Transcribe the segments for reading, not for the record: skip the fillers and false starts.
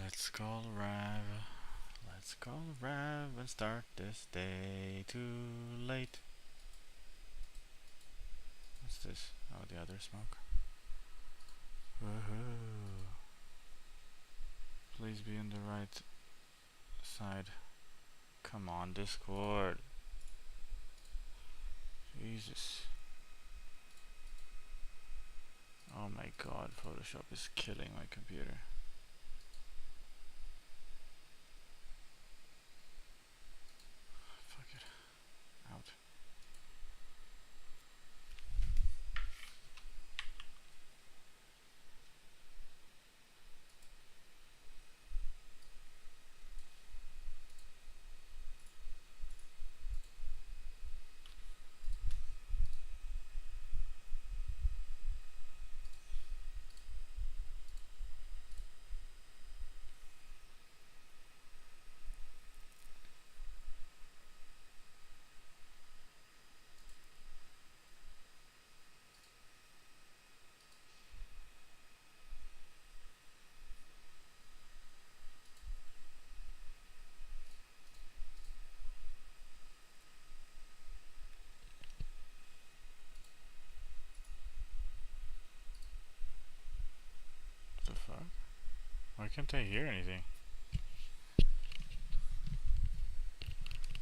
Let's call Rav. Let's call Rav and start this day. Too late. What's this? Oh, the other smoke. Woohoo. Please be on the right side. Come on, Discord. Jesus. Oh my god, Photoshop is killing my computer. Fuck it. Out. What the fuck? Why can't I hear anything?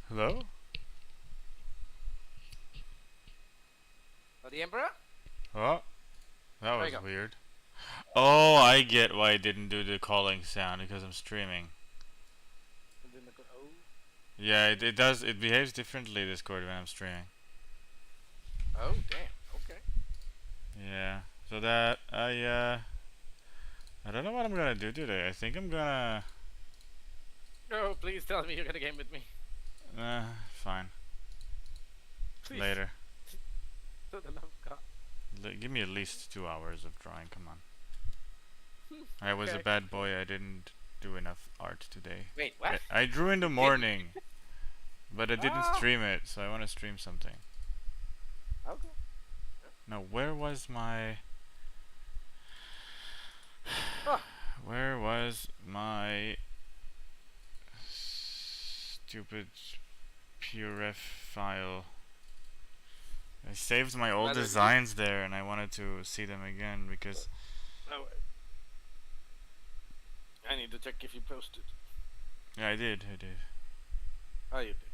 Hello? Oh, the Emperor? Oh, that There was you go. weird. Oh, I get why I didn't do the calling sound, because I'm streaming. Oh. Yeah, it does. It behaves differently, Discord, when I'm streaming. Oh, damn. Okay. Yeah. So that I don't know what I'm gonna do today. I think I'm gonna. No, please tell me you're gonna game with me. Fine. Please. Later. For the love of God. Give me at least 2 hours of drawing. Come on. I was a Okay. bad boy. I didn't do enough art today. Wait, what? I drew in the morning, but I didn't Ah. stream it. So I want to stream something. Okay. Now, where was my? Oh. Where was my stupid PureRef file? I saved my old designs there, and I wanted to see them again because. No. I need to check if you posted. Yeah, I did. I did. Oh, you did.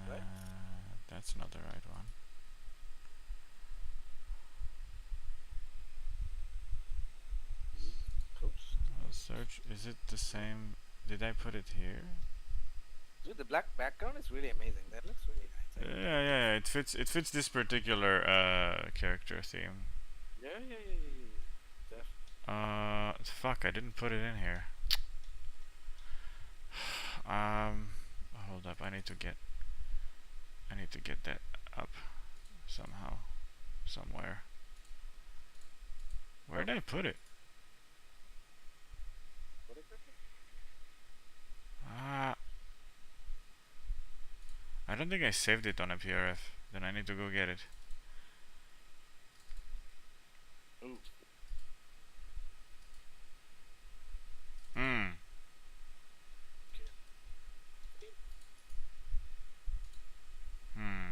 Right. That's not the right one. Post. I'll search. Is it the same? Did I put it here? Dude, the black background is really amazing. That looks really nice. Yeah. It fits. It fits this particular character theme. Yeah. Fuck! I didn't put it in here. Hold up. I need to get that up somehow, somewhere. Where did I put it? What is it? I don't think I saved it on a PRF. Then I need to go get it. Ooh. Hmm. Hmm.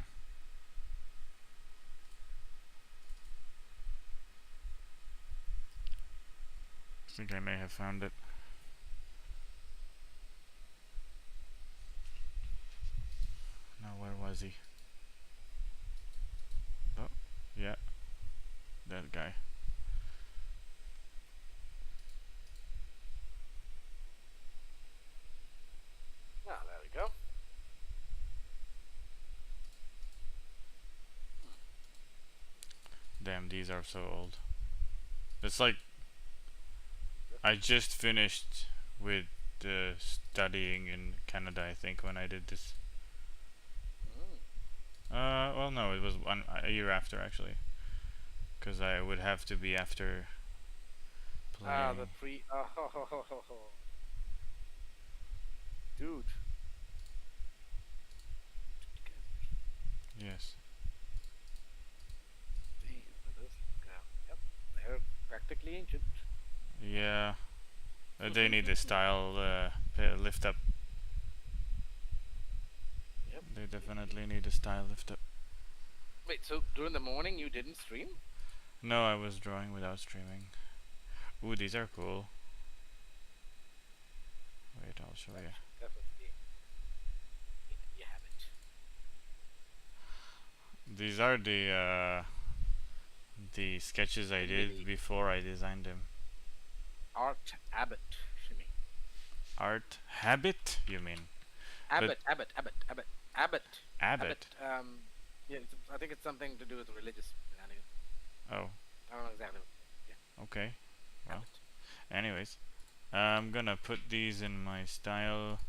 I think I may have found it. Now where was he? Oh, yeah. That guy. Ah, there we go. Damn, these are so old. It's like I just finished with studying in Canada, I think, when I did this. Well, no, it was a year after actually, because I would have to be after playing. Ah, the pre. Oh. Dude. Yes. Damn, that does look out. ancient. Yeah, they need the style lift up. Yep. They definitely need a style lift up. Wait, so during the morning you didn't stream? No, I was drawing without streaming. Ooh, these are cool. Wait, I'll show you. Definitely. You have it. These are the sketches I did before I designed them. Art Abbott, Shimmy. Art habit, you mean? Abbott. Abbott. Yeah, I think it's something to do with religious. Oh, I don't know exactly. okay. Well, Abbott. anyways, I'm gonna put these in my style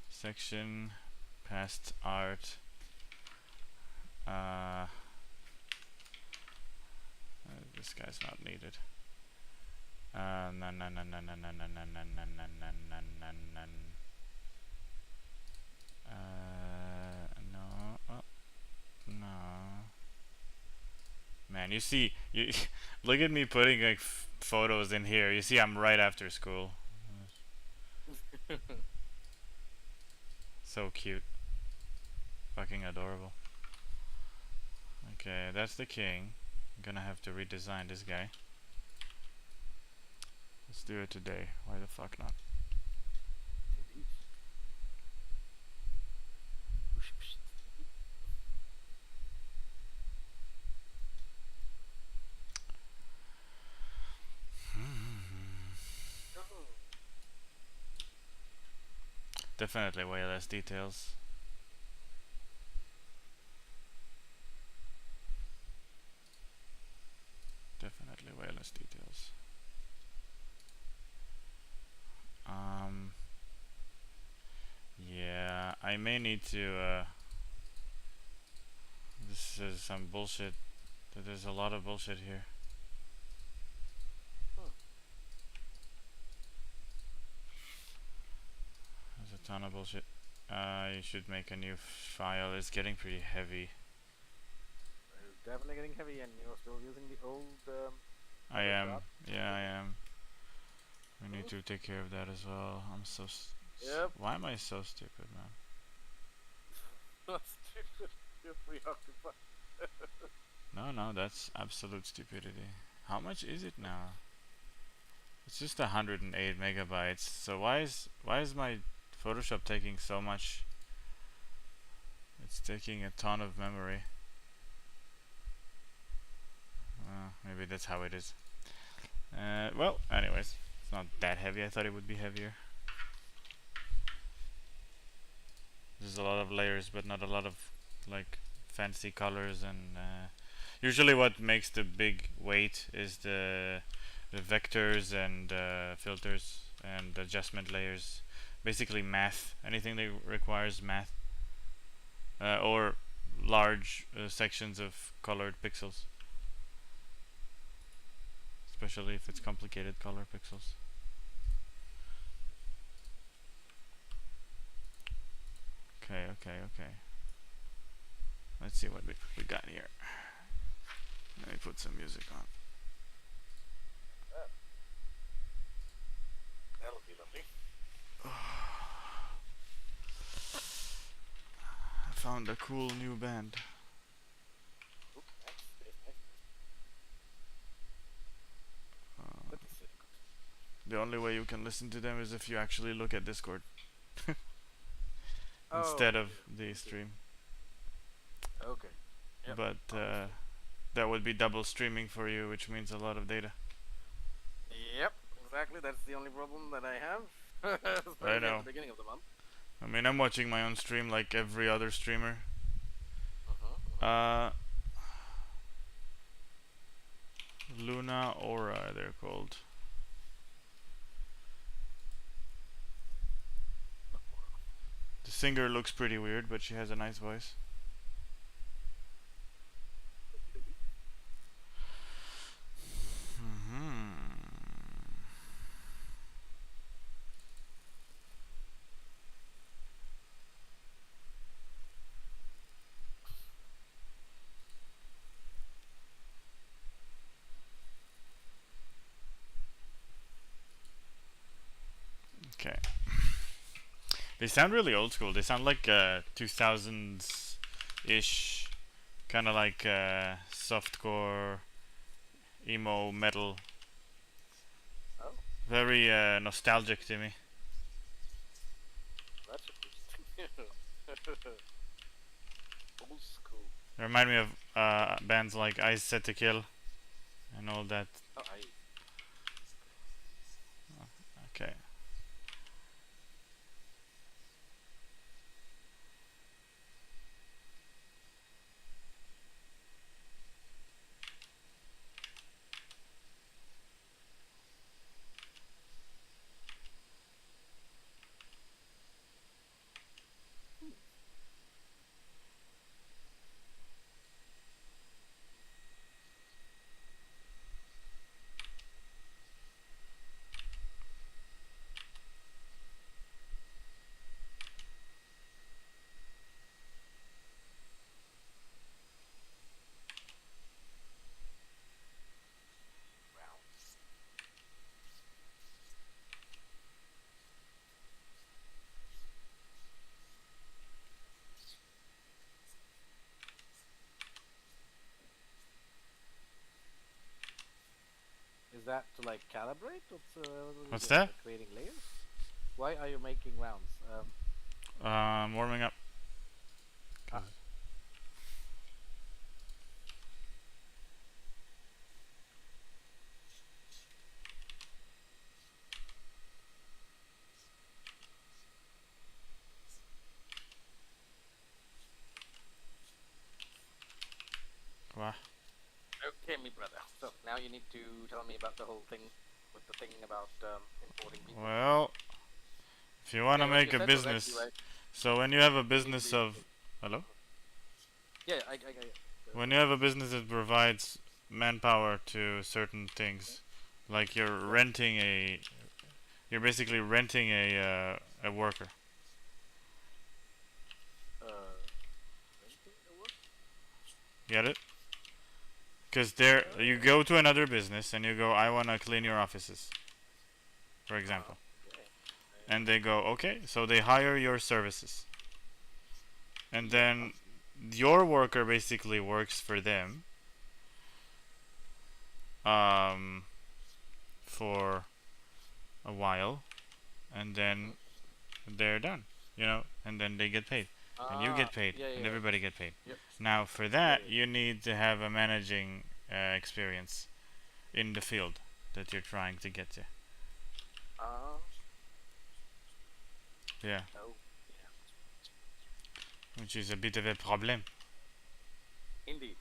section. Past art. This guy's not needed. No. Oh, no. Man, you see, you look at me putting like photos in here. You see, I'm right after school. So cute. Fucking adorable. Okay, that's the king. I'm gonna have to redesign this guy. Let's do it today. Why the fuck not? Definitely way less details. Definitely way less details. Yeah, I may need to, this is some bullshit. There's a lot of bullshit here. There's a ton of bullshit. You should make a new file. It's getting pretty heavy. It's definitely getting heavy, and you're still using the old. I am. Photoshop. Yeah, I am. We need to take care of that as well. I'm so. Yep. Why am I so stupid, man? You're preoccupied. No, that's absolute stupidity. How much is it now? It's just 108 megabytes. So why is my Photoshop taking so much? It's taking a ton of memory. Maybe that's how it is. Well, anyways, it's not that heavy. I thought it would be heavier. There's a lot of layers, but not a lot of like fancy colors, and usually what makes the big weight is the vectors and filters and adjustment layers. Basically math. Anything that requires math or large sections of colored pixels, especially if it's complicated color pixels. Okay. Let's see what we got here. Let me put some music on. That'll be lovely. I found a cool new band. Ooh, nice. The only way you can listen to them is if you actually look at Discord instead of the stream. Okay. Yep. But that would be double streaming for you, which means a lot of data. Yep, exactly. That's the only problem that I have. I know. At the beginning of the month. I mean, I'm watching my own stream like every other streamer. Luna Aura, they're called. The singer looks pretty weird, but she has a nice voice. They sound really old school. They sound like 2000s ish, kind of like softcore, emo, metal. Oh, Very nostalgic to me. that's interesting. Old school. They remind me of bands like Eyes Set to Kill and all that. Oh, Okay. rounds. Is that to like calibrate? What are you What's doing? that? Like creating layers? Why are you making rounds? Warming up. Ah. Wow. Okay, me brother. So now you need to tell me about the whole thing with the thing about importing people. Well, if you want to Okay, well, make you a said business, already, right? so when you have a You need business the of, hello? yeah, I get it. When you have a business that provides manpower to certain things, like you're basically renting a worker. Renting the work? Get it? Because there, you go to another business and you go, I want to clean your offices, for example. Okay. And they go, okay, so they hire your services. And then your worker basically works for them for a while, and then they're done, and then they get paid. And you get paid, Yeah, and yeah. everybody get paid. Yep. Now, for that, you need to have a managing experience in the field that you're trying to get to. Yeah, Oh, which is a bit of a problem. indeed.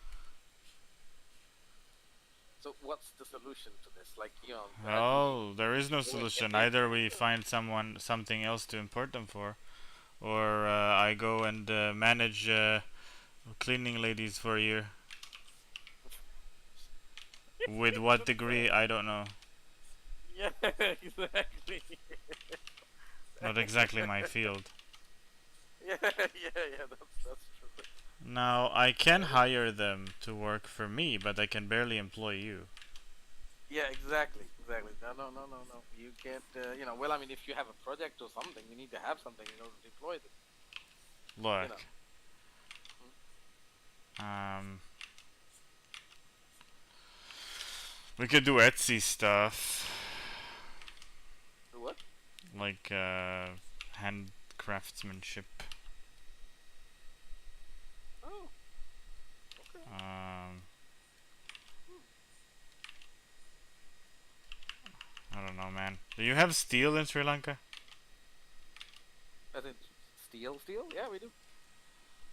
So what's the solution to this? Like, Oh, there is no get solution. paid. Either we find something else to import them for, or I go and manage cleaning ladies for a year. With what degree, I don't know. Yeah, exactly. Not exactly my field. Yeah, that's true. Now, I can hire them to work for me, but I can barely employ you. Yeah, exactly. No. You can't. Well, I mean, if you have a project or something, you need to have something in order to deploy them. Look, know. we could do Etsy stuff, Do what? like hand craftsmanship. Oh, okay. I don't know, man. Do you have steel in Sri Lanka? As in steel? Yeah, we do.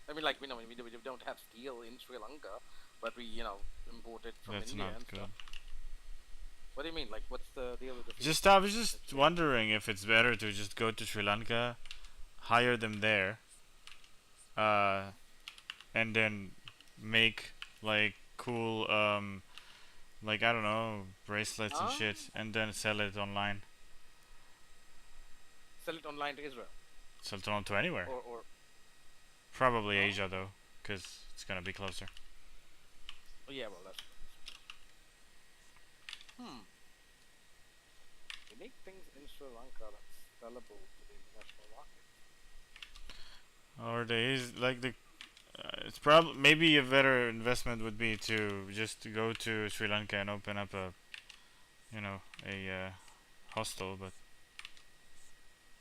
I mean, like, we don't have steel in Sri Lanka, but we, import it from That's India not and good. stuff. What do you mean? Like, what's the deal with the I was just wondering if it's better to just go to Sri Lanka, hire them there, and then make like cool, like I don't know, bracelets and shit, and then sell it online. Sell it online to Israel? Sell it on to anywhere. Or Probably Asia though, because it's gonna be closer. oh yeah, well that's unique things in Sri Lanka that's sellable to the international market. nowadays. Like the, it's probably maybe a better investment would be to just go to Sri Lanka and open up a, you know, a hostel, but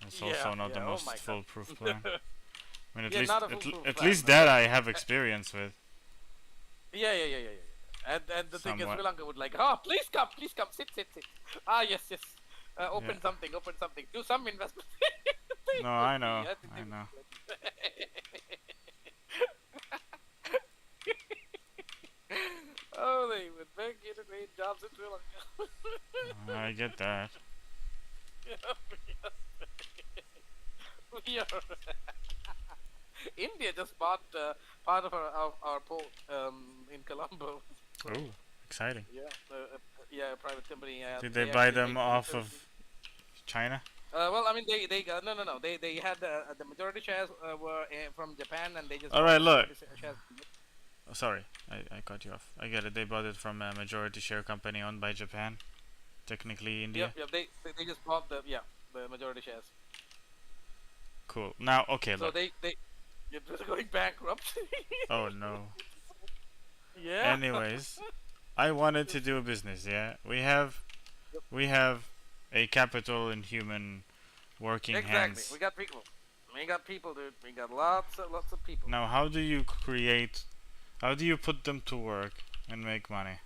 it's Yeah, also not the yeah. Oh my most god. foolproof plan. I mean, Yeah, not a foolproof at plan, least but that then I have experience with yeah, yeah, yeah, yeah, yeah. And the thing is, somewhat. Sri Lanka would like, oh, please come, sit, sit, sit. Ah, yes, yes. Yeah. Open something, do some investment. No, I know. Yeah, I think I they know. would. Oh, they would make you to create jobs in Sri Lanka. I get that. We are India just bought part of our port in Colombo. So Oh, exciting. yeah, yeah, a private company. Did they They buy actually them make off filters. of China? Well, I mean, they no. They had the majority shares were from Japan, and they just All bought right, the look. majority shares. Oh, sorry, I cut you off. I get it. They bought it from a majority share company owned by Japan. Technically India. Yep, yep. They just bought the majority shares. Cool. Now, okay, So look. they're going bankrupt. Oh no. Yeah. Anyways, I wanted to do a business. Yeah, we have a capital in human working Exactly. hands. We got people. We got people, dude. We got lots of people. Now, how do you create? How do you put them to work and make money?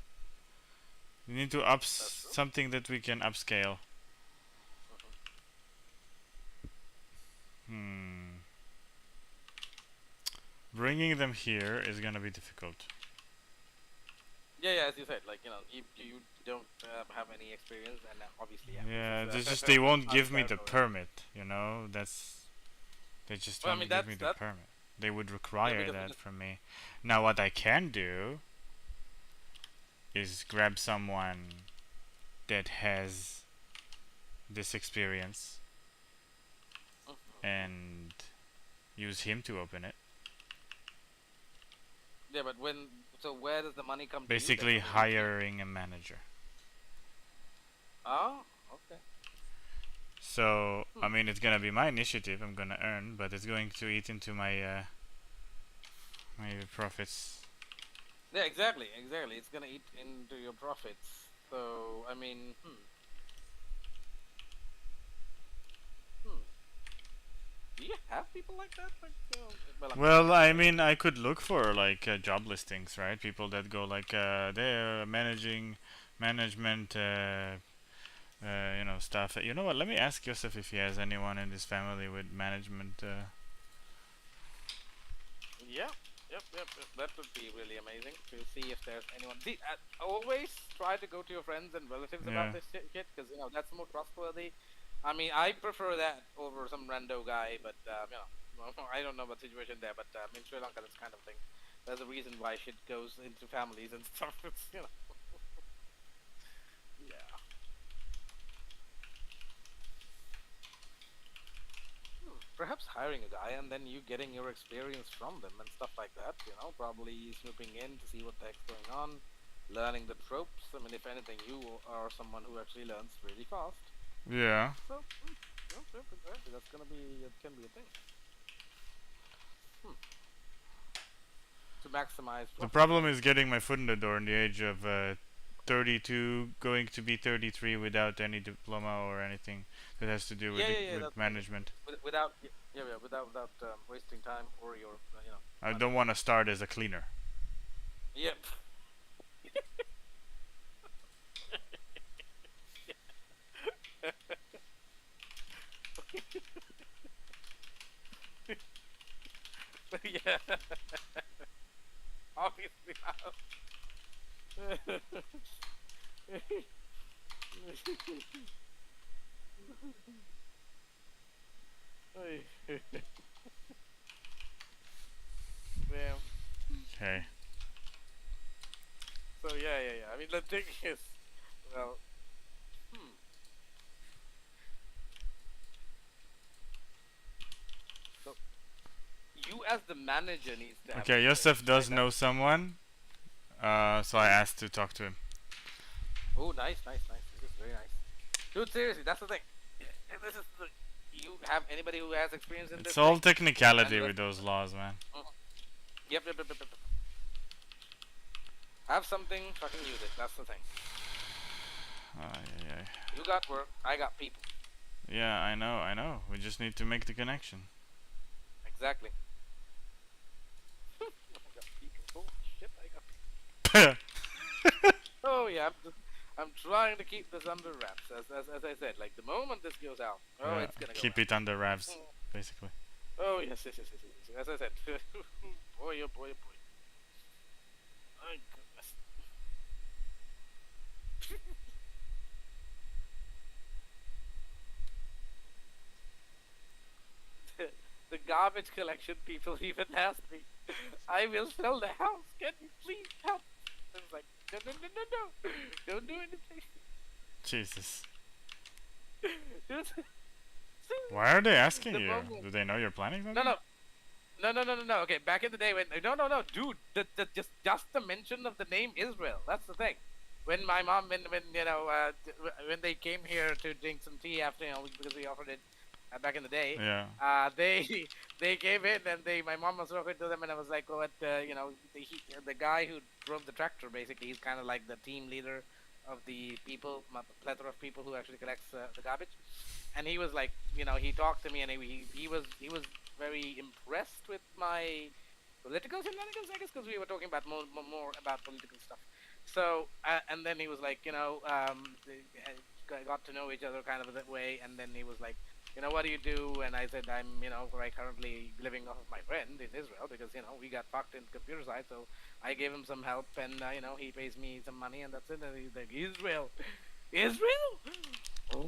You need to That's true. something that we can upscale. Hmm. Bringing them here is gonna be difficult. Yeah, yeah. As you said, like you don't have any experience, and obviously, yeah. Yeah, This it's is, just they won't give me the territory. permit. You know, they just Well, I won't mean, give me the that's permit. They would require because that from me. Now, what I can do is grab someone that has this experience and use him to open it. yeah, but where does the money come to you Basically, then? hiring a manager. Oh, okay. So, I mean, it's gonna be my initiative. I'm gonna earn, but it's going to eat into my my profits. Yeah, exactly. It's gonna eat into your profits. So, I mean, do you have people like that? Like, well, I mean, Well, I mean, I could look for like job listings, right? People that go like they're management, you know, stuff. You know what? Let me ask Joseph if he has anyone in his family with management. yeah, yep. That would be really amazing to see if there's anyone. See, always try to go to your friends and relatives Yeah. about this shit, because that's more trustworthy. I mean, I prefer that over some rando guy, but I don't know what situation there, but in Sri Lanka, this kind of thing. There's a reason why shit goes into families and stuff. It's yeah. Perhaps hiring a guy and then you getting your experience from them and stuff like that. Probably snooping in to see what the heck's going on, learning the tropes. I mean, if anything, you are someone who actually learns really fast. Yeah. So, yep, exactly. It can be a thing. To maximize. The problem is getting my foot in the door in the age of 32, going to be 33 without any diploma or anything that has to do with with management. Without wasting time or your I don't want to start as a cleaner. Yep. Yeah. Obviously not. Damn. Okay. So yeah. I mean, the thing is, well, so you as the manager needs to have. Okay, Yosef does know someone, so I asked to talk to him. Oh, nice. This is very nice, dude. Seriously, that's the thing. This is you have anybody who has experience in It's this all thing? technicality And with those laws, man. yep. Have something, fucking use it. That's the thing. Yeah, You got work, I got people. yeah, I know. We just need to make the connection. Exactly. I got people. Oh shit, I got people. Oh yeah, I'm trying to keep this under wraps. As I said, like the moment this goes out, Yeah, it's gonna go keep out. it under wraps, basically. Oh yes. As I said, boy, oh boy, oh boy. My goodness. The garbage collection people even asked me, I will sell the house. Can you please help? I was like, no. Don't do anything. Jesus. Just- Why are they asking the you? moment. Do they know you're planning No, something? no. Okay, back in the day when no, dude, just the mention of the name Israel. That's the thing. When my mom, when you know, when they came here to drink some tea after because we offered it back in the day, Yeah. they they came in and my mom was talking to them and I was like, oh, the guy who drove the tractor basically, he's kind of like the team leader of the people, plethora of people who actually collects the garbage, and he was like, he talked to me and he was very impressed with my political shenanigans, I guess, because we were talking about more about political stuff. So and then he was like, got to know each other kind of that way, and then he was like, what do you do? And I said, I'm, right, currently living off of my friend in Israel because, we got fucked in computer science. So I gave him some help and, he pays me some money and that's it. And he's like, Israel? Oh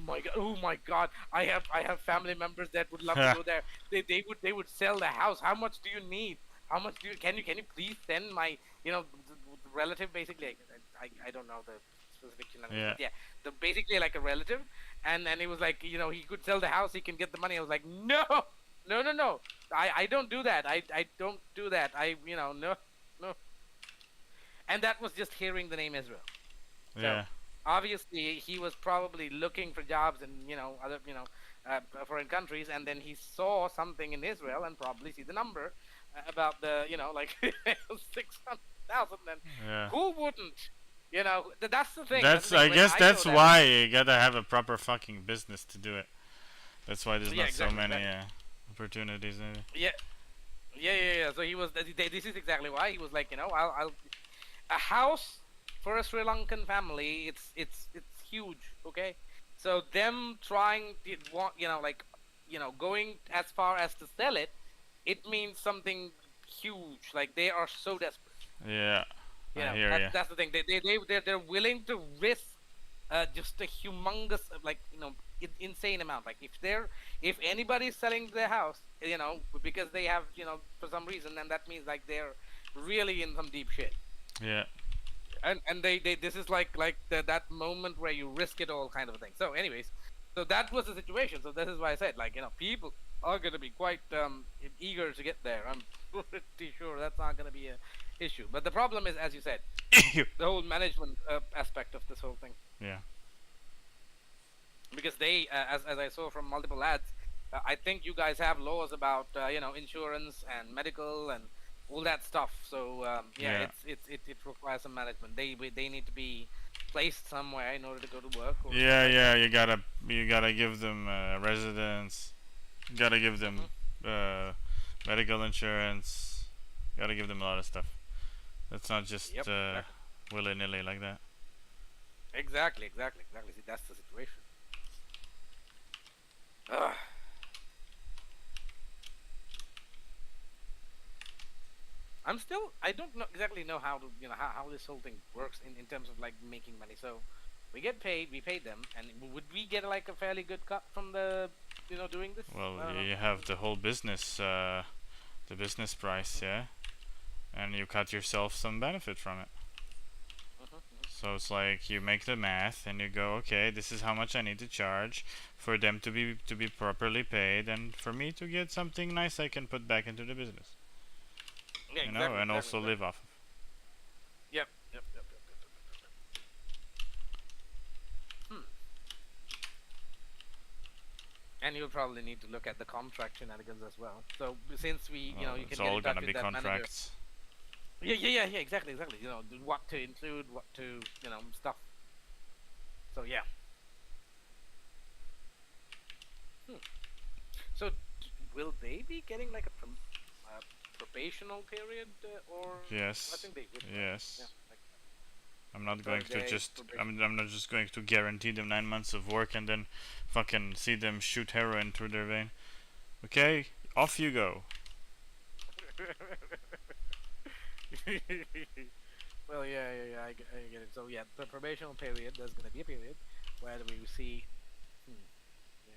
my God. I have family members that would love to go there. They would sell the house. How much do you need? How much can you please send my, the relative basically, I don't know the specific language, Yeah. but yeah, basically like a relative, and he was like, he could sell the house, he can get the money. I was like, no, I don't do that. I don't do that. No. And that was just hearing the name Israel. So Yeah. obviously he was probably looking for jobs in other foreign countries, and then he saw something in Israel and probably see the number about the like 600,000. And Yeah. who wouldn't? That's the thing. That's. the thing. I When guess I that's know that, why you gotta have a proper fucking business to do it. That's why there's yeah, not so exactly. many opportunities. Yeah. So he was. This is exactly why he was like, I'll a house for a Sri Lankan family. It's huge. Okay, so them trying to want, going as far as to sell it, it means something huge. Like they are so desperate. Yeah. I hear That's ya. that's the thing. They're willing to risk just a humongous like insane amount. Like if anybody's selling their house, because they have for some reason, then that means like they're really in some deep shit. Yeah. And they this is like that moment where you risk it all kind of a thing. So anyways, so that was the situation. So this is why I said, like, people are going to be quite eager to get there. I'm pretty sure that's not going to be a issue. But the problem is, as you said, the whole management aspect of this whole thing. Yeah. Because they, as I saw from multiple ads, I think you guys have laws about insurance and medical and all that stuff. So Yeah. it requires some management. They need to be placed somewhere in order to go to work. Or Yeah. Yeah. You gotta give them residence. You gotta give them medical insurance. You gotta give them a lot of stuff. That's not just Yep. willy nilly like that. Exactly. See, that's the situation. Ugh. I don't know exactly know how to, how this whole thing works in terms of like making money. So we get paid, we pay them, and would we get like a fairly good cut from the, doing this? Well, I don't know. you have the whole business, the business price, yeah, and you cut yourself some benefit from it. So it's like you make the math and you go, okay, this is how much I need to charge for them to be properly paid, and for me to get something nice I can put back into the business, Yeah, you know, and also live off of. Yep. Hmm. And you'll probably need to look at the contract shenanigans as well. So since we, Well, you it's can get all in touch gonna with be that manager. contracts. Yeah, exactly. What to include, what to, stuff. So yeah. Hmm. So will they be getting like a probational period, or I Yes. think they would, right? Yeah, Yes. like I'm not going to 30-day just. probation. I'm not just going to guarantee them 9 months of work and then fucking see them shoot heroin through their vein. Okay, off you go. Well, yeah, I get it. So yeah, the probational period. There's gonna be a period where we see. Hmm, yeah,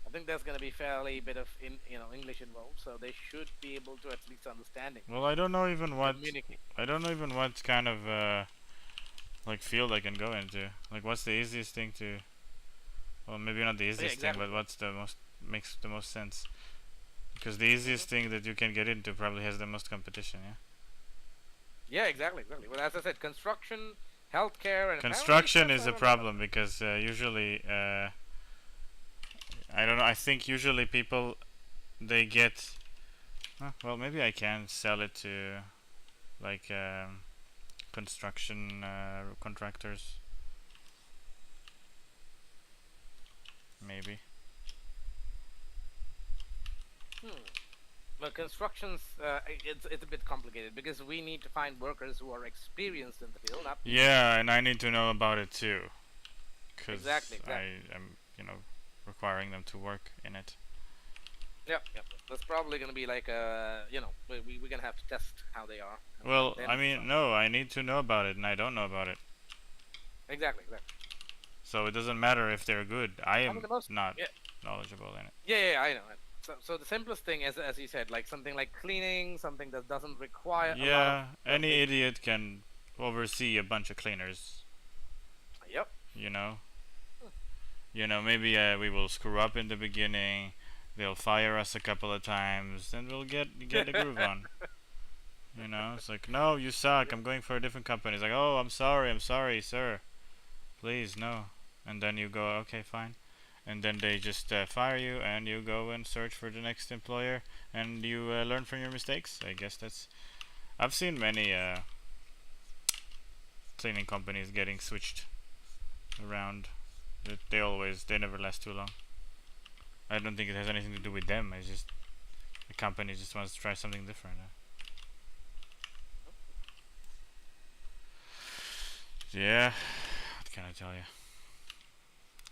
I think there's gonna be fairly bit of English involved, so they should be able to at least understand English Well, I don't know even and what. communicate. I don't know even what kind of like field I can go into. Like, what's the easiest thing to? Well, maybe not the Yeah, easiest thing, exactly. but what's the most makes the most sense? Because the easiest Hmm. thing that you can get into probably has the most competition. Yeah. Yeah, exactly. Well, as I said, construction, healthcare, and apparently Construction stuff is I a don't know about. problem because usually I don't know. I think usually people they get. Well, maybe I can sell it to like construction contractors. Maybe. Hmm. Well, constructions, it's a bit complicated because we need to find workers who are experienced in the field, not people who. Yeah, and I need to know about it too, Exactly, because exactly. I am, requiring them to work in it. Yep. That's probably gonna be like we're gonna have to test how they are, and Well, then I decide. mean, no, I need to know about it, and I don't know about it. Exactly. So it doesn't matter if they're good. I I mean, am the most. not Yeah, knowledgeable in it. yeah, I know. So the simplest thing, as you said, like something like cleaning, something that doesn't require a lot of Yeah, any big. idiot can oversee a bunch of cleaners. Yep. You know, maybe we will screw up in the beginning. They'll fire us a couple of times, then we'll get a groove on. It's like, no, you suck. Yeah. I'm going for a different company. It's like, oh, I'm sorry, sir. Please, no. And then you go, okay, fine. And then they just fire you, and you go and search for the next employer, and you learn from your mistakes. I guess that's. I've seen many cleaning companies getting switched around. They never last too long. I don't think it has anything to do with them. It's just the company just wants to try something different. Yeah, what can I tell you?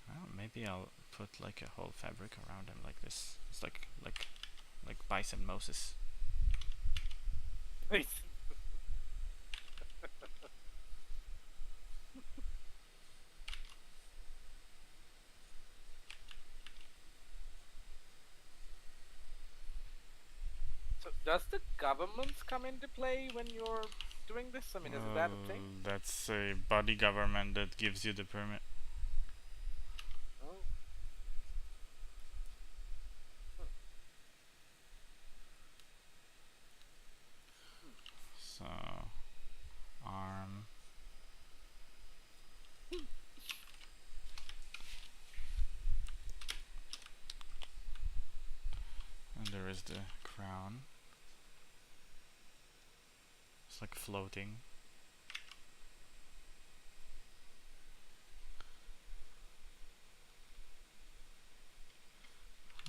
Well, maybe I'll put like a whole fabric around him like this. It's like Bison Moses. So does the government come into play when you're doing this? I mean, is that a thing? That's a body government that gives you the permit. Oh. Hmm. So arm. And there is the crown. It's like floating.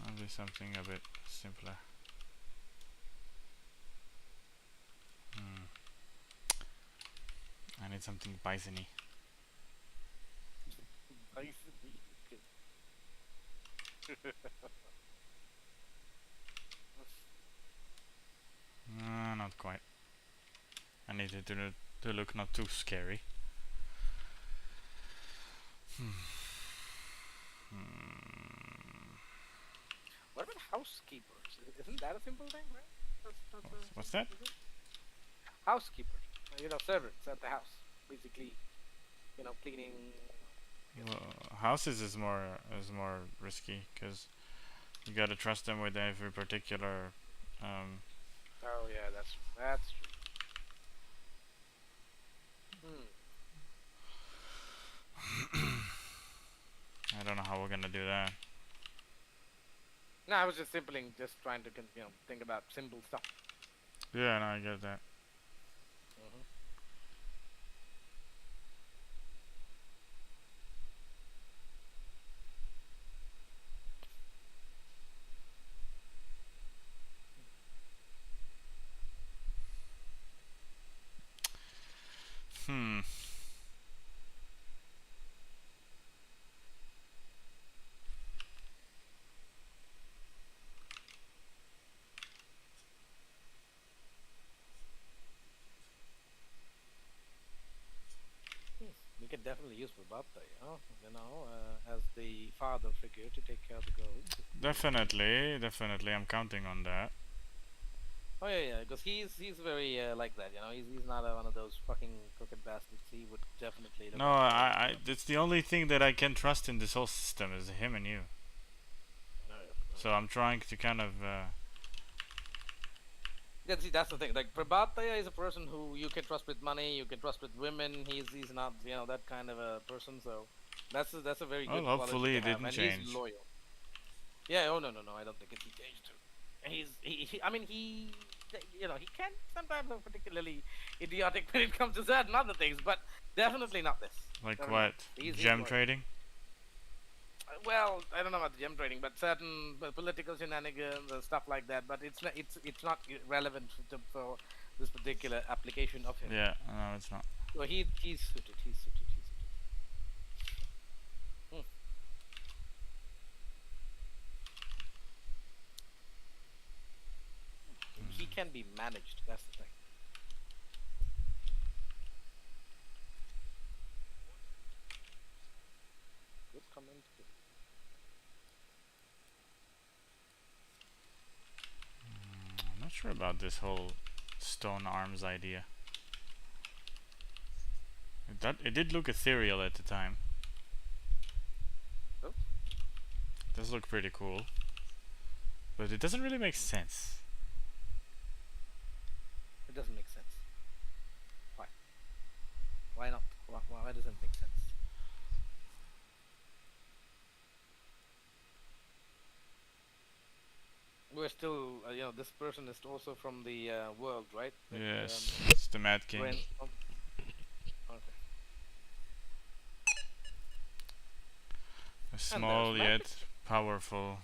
I'll do something a bit simpler. Hmm. I need something bisony. Okay. Not quite. I need it to look not too scary. Hmm. What about housekeepers? Isn't that a simple thing, right? That's a What's simple that? thing. Housekeepers, servants at the house, basically, cleaning. Well, houses is more risky because you gotta trust them with every particular. Um, Oh yeah, that's true. Hmm. I don't know how we're gonna do that. No, I was just just trying to think about simple stuff. Yeah, no, I get that. Hmm. Hmm. We could definitely use Prabhata, as the father figure to take care of the girls. Definitely, definitely. I'm counting on that. Oh yeah, because he's very like that. He's not one of those fucking crooked bastards. He would definitely look No, out for. that's the only thing that I can trust in this whole system is him and you. No, So I'm trying to kind of, yeah, see, that's the thing. Like Prabhataya is a person who you can trust with money, you can trust with women. He's not that kind of a person. So that's a very well, good quality hopefully to it have, didn't and he's change. loyal. Yeah. Oh no, I don't think it's he changed too. I mean he can sometimes be particularly idiotic when it comes to certain other things, but definitely not this. Like Definitely not what? this. He's Gem loyal. trading? Well, I don't know about the gem trading, but certain political shenanigans and stuff like that. But it's not relevant for this particular application of him. Yeah, no, it's not. So he's suited. He's suited. He's suited. Hmm. He can be managed. That's the thing. Good comment. I'm not sure about this whole stone arms idea. It did look ethereal at the time. Oh, It does look pretty cool. But it doesn't really make sense. it doesn't make sense. Why? Why not? Why doesn't it make sense? We're still, this person is also from the world, right? Yes, it's the Mad King. Okay. A And there's small magic. yet powerful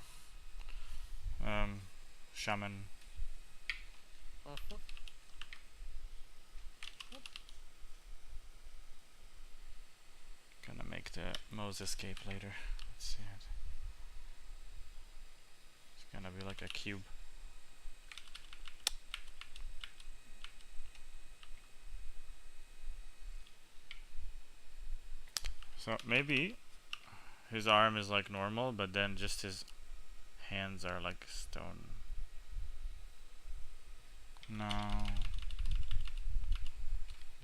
shaman. Mhm. Gonna make the Moses cape later. Let's see it. It's gonna be like a cube. So maybe his arm is like normal, but then just his hands are like stone. No.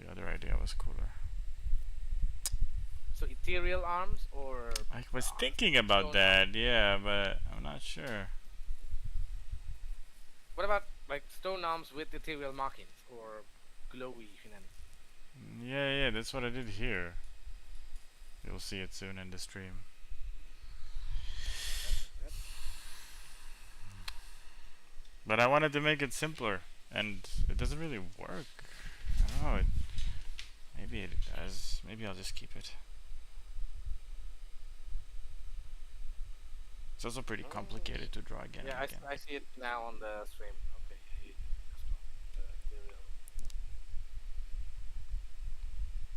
The other idea was cooler. So ethereal arms or I was thinking about stone that, yeah, but I'm not sure. What about like stone arms with ethereal markings or glowy shenanigans? Yeah, that's what I did here. You'll see it soon in the stream. But I wanted to make it simpler, and it doesn't really work. I don't know. Maybe it does. Maybe I'll just keep it. It's also pretty complicated to draw again Yeah, and again. I see it now on the stream. Okay, ethereal.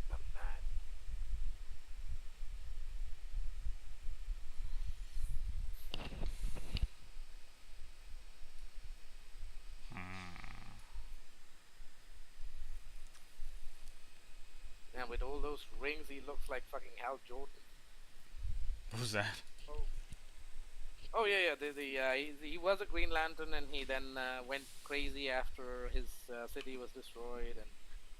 Not bad. Hmm. And with all those rings, he looks like fucking Hal Jordan. Who's that? Oh, oh yeah. He was a Green Lantern, and he then went crazy after his city was destroyed,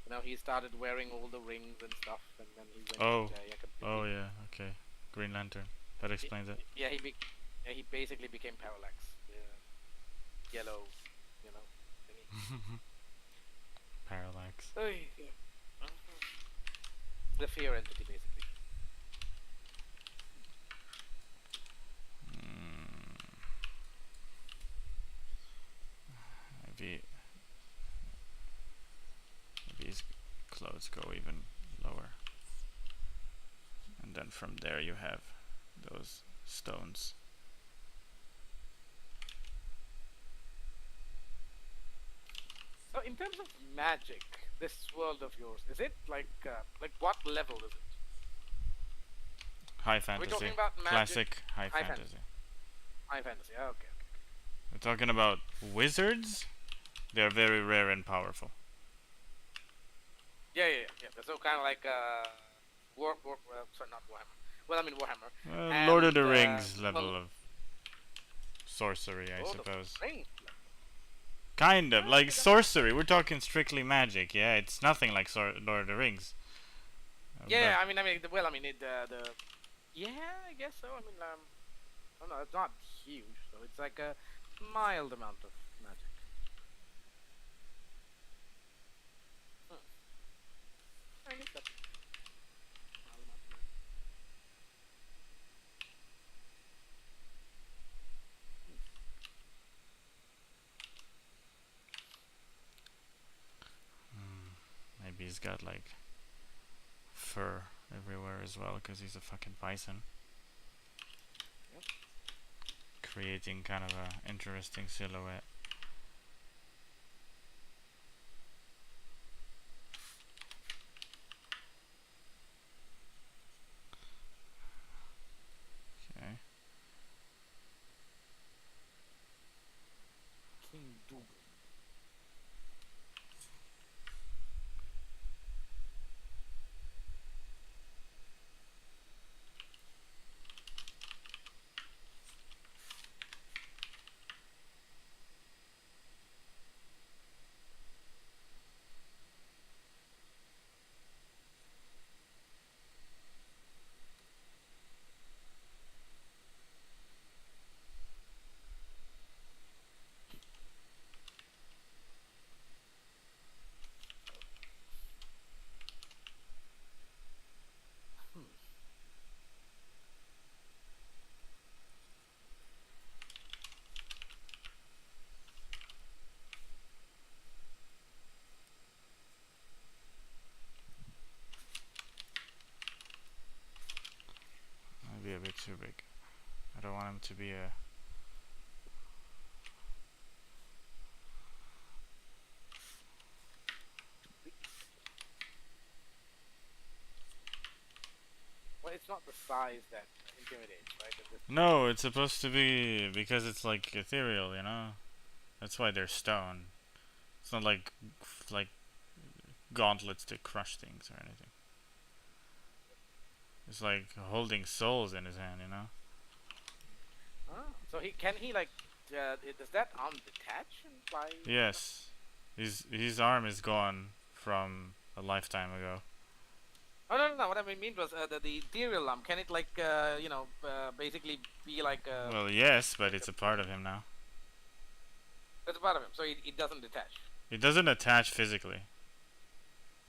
and he started wearing all the rings and stuff, and then he went Oh. yeah, Oh, completely. yeah, okay. Green Lantern. That explains it. Yeah, he basically became Parallax, the yellow, thingy. Parallax. Oh, yeah. The fear entity, basically. Mm. let's go even lower. And then from there you have those stones. So in terms of magic, this world of yours, is it like what level is it? High Are we fantasy. talking about magic? Classic high High fantasy. High fantasy. Oh, okay. We're talking about wizards. They're very rare and powerful. Yeah. So kind of like sorry, not Warhammer. Well, I mean Warhammer. Lord of the And, Rings level well, of sorcery, I Lord of the suppose. Rings. Kind of Yeah, like okay, sorcery. We're talking strictly magic. Yeah, it's nothing like Lord of the Rings. Yeah, I mean, well, I mean, yeah, I guess so. I mean, oh no, it's not huge, so it's like a mild amount of magic. I guess that's mild amount of magic. Maybe he's got like fur everywhere as well because he's a fucking bison. Yep. Creating kind of a interesting silhouette. Okay. King Dougal. Might be a bit too big. I don't want him to be a. Well, it's not the size that intimidates, right? No, it's supposed to be because it's like ethereal, you know. That's why they're stone. It's not like gauntlets to crush things or anything. It's like holding souls in his hand, you know. So he like does that arm detach and fly? Yes, his arm is gone from a lifetime ago. Oh no! What I mean was the ethereal arm. Can it like basically be like Well, yes, but it's a part of him now. it's a part of him, so it doesn't detach. It doesn't attach physically.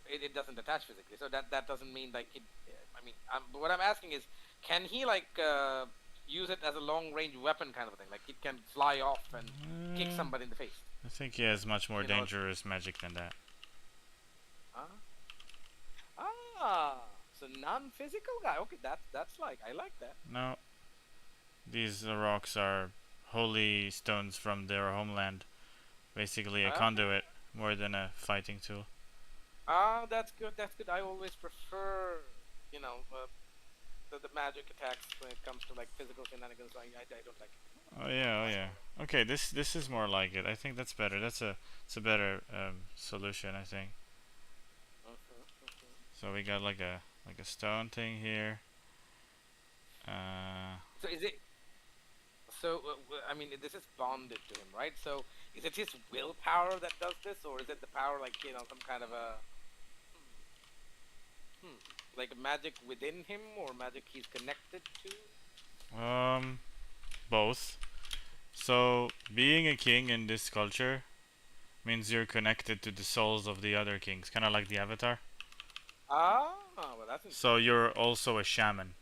It doesn't detach physically, so that doesn't mean like it. I mean, what I'm asking is, can he like use it as a long range weapon kind of thing? Like it can fly off and kick somebody in the face. I think he has much more You know, dangerous magic than that. So non-physical guy. Okay, that's like I like that. No, these rocks are holy stones from their homeland. Basically a conduit more than a fighting tool. That's good. That's good. I always prefer, the magic attacks when it comes to like physical shenanigans. I don't like it. Oh yeah. Okay, this is more like it. I think that's better. It's a better solution, I think. So we got like a stone thing here. So is it? So I mean, this is bonded to him, right? So is it his willpower that does this, or is it the power like some kind of a like magic within him, or magic he's connected to? Both. So being a king in this culture means you're connected to the souls of the other kings, kind of like the Avatar. Well that's So you're also a shaman,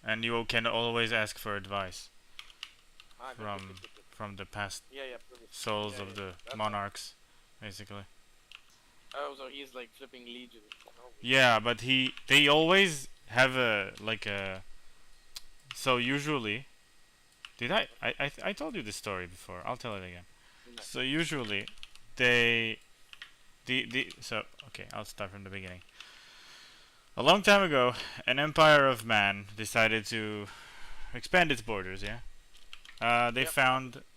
and you can always ask for advice from the past souls of the monarchs, basically. Oh, so he's like flipping Legion. Oh, Yeah, but they always have so usually did I told you this story before. I'll tell it again. no. So usually they the so okay, I'll start from the beginning. A long time ago, an empire of man decided to expand its borders, yeah. Yep.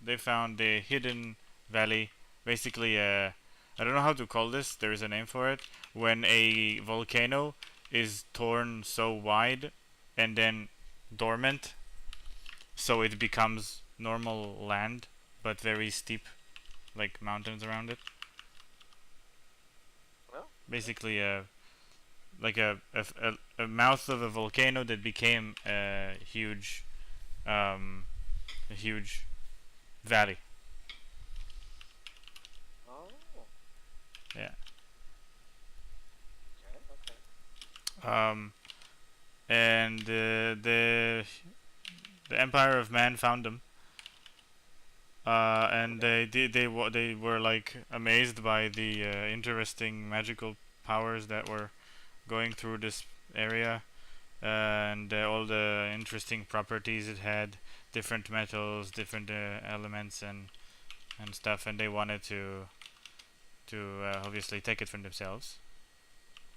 They found a hidden valley, basically I don't know how to call this. There is a name for it. When a volcano is torn so wide and then dormant, so it becomes normal land, but very steep, like mountains around it. Well, Basically, like a mouth of a volcano that became um, a huge valley. oh, Yeah. okay, okay. Um, and the Empire of Man found them. And Okay. they were like amazed by the interesting magical powers that were going through this area, and all the interesting properties it had, different metals, different elements, and stuff. And they wanted to obviously take it from themselves.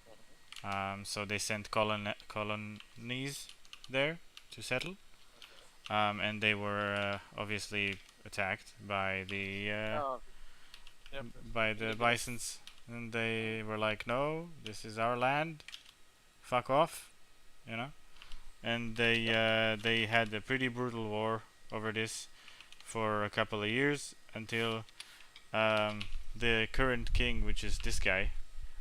Mhm. So they sent colonies there to settle, Okay. and they were obviously attacked Oh, yep. by the Illegals. bisons, and they were like, "No, this is our land. Fuck off," you know. And Yep. they had a pretty brutal war over this for a couple of years until um, the current king, which is this guy,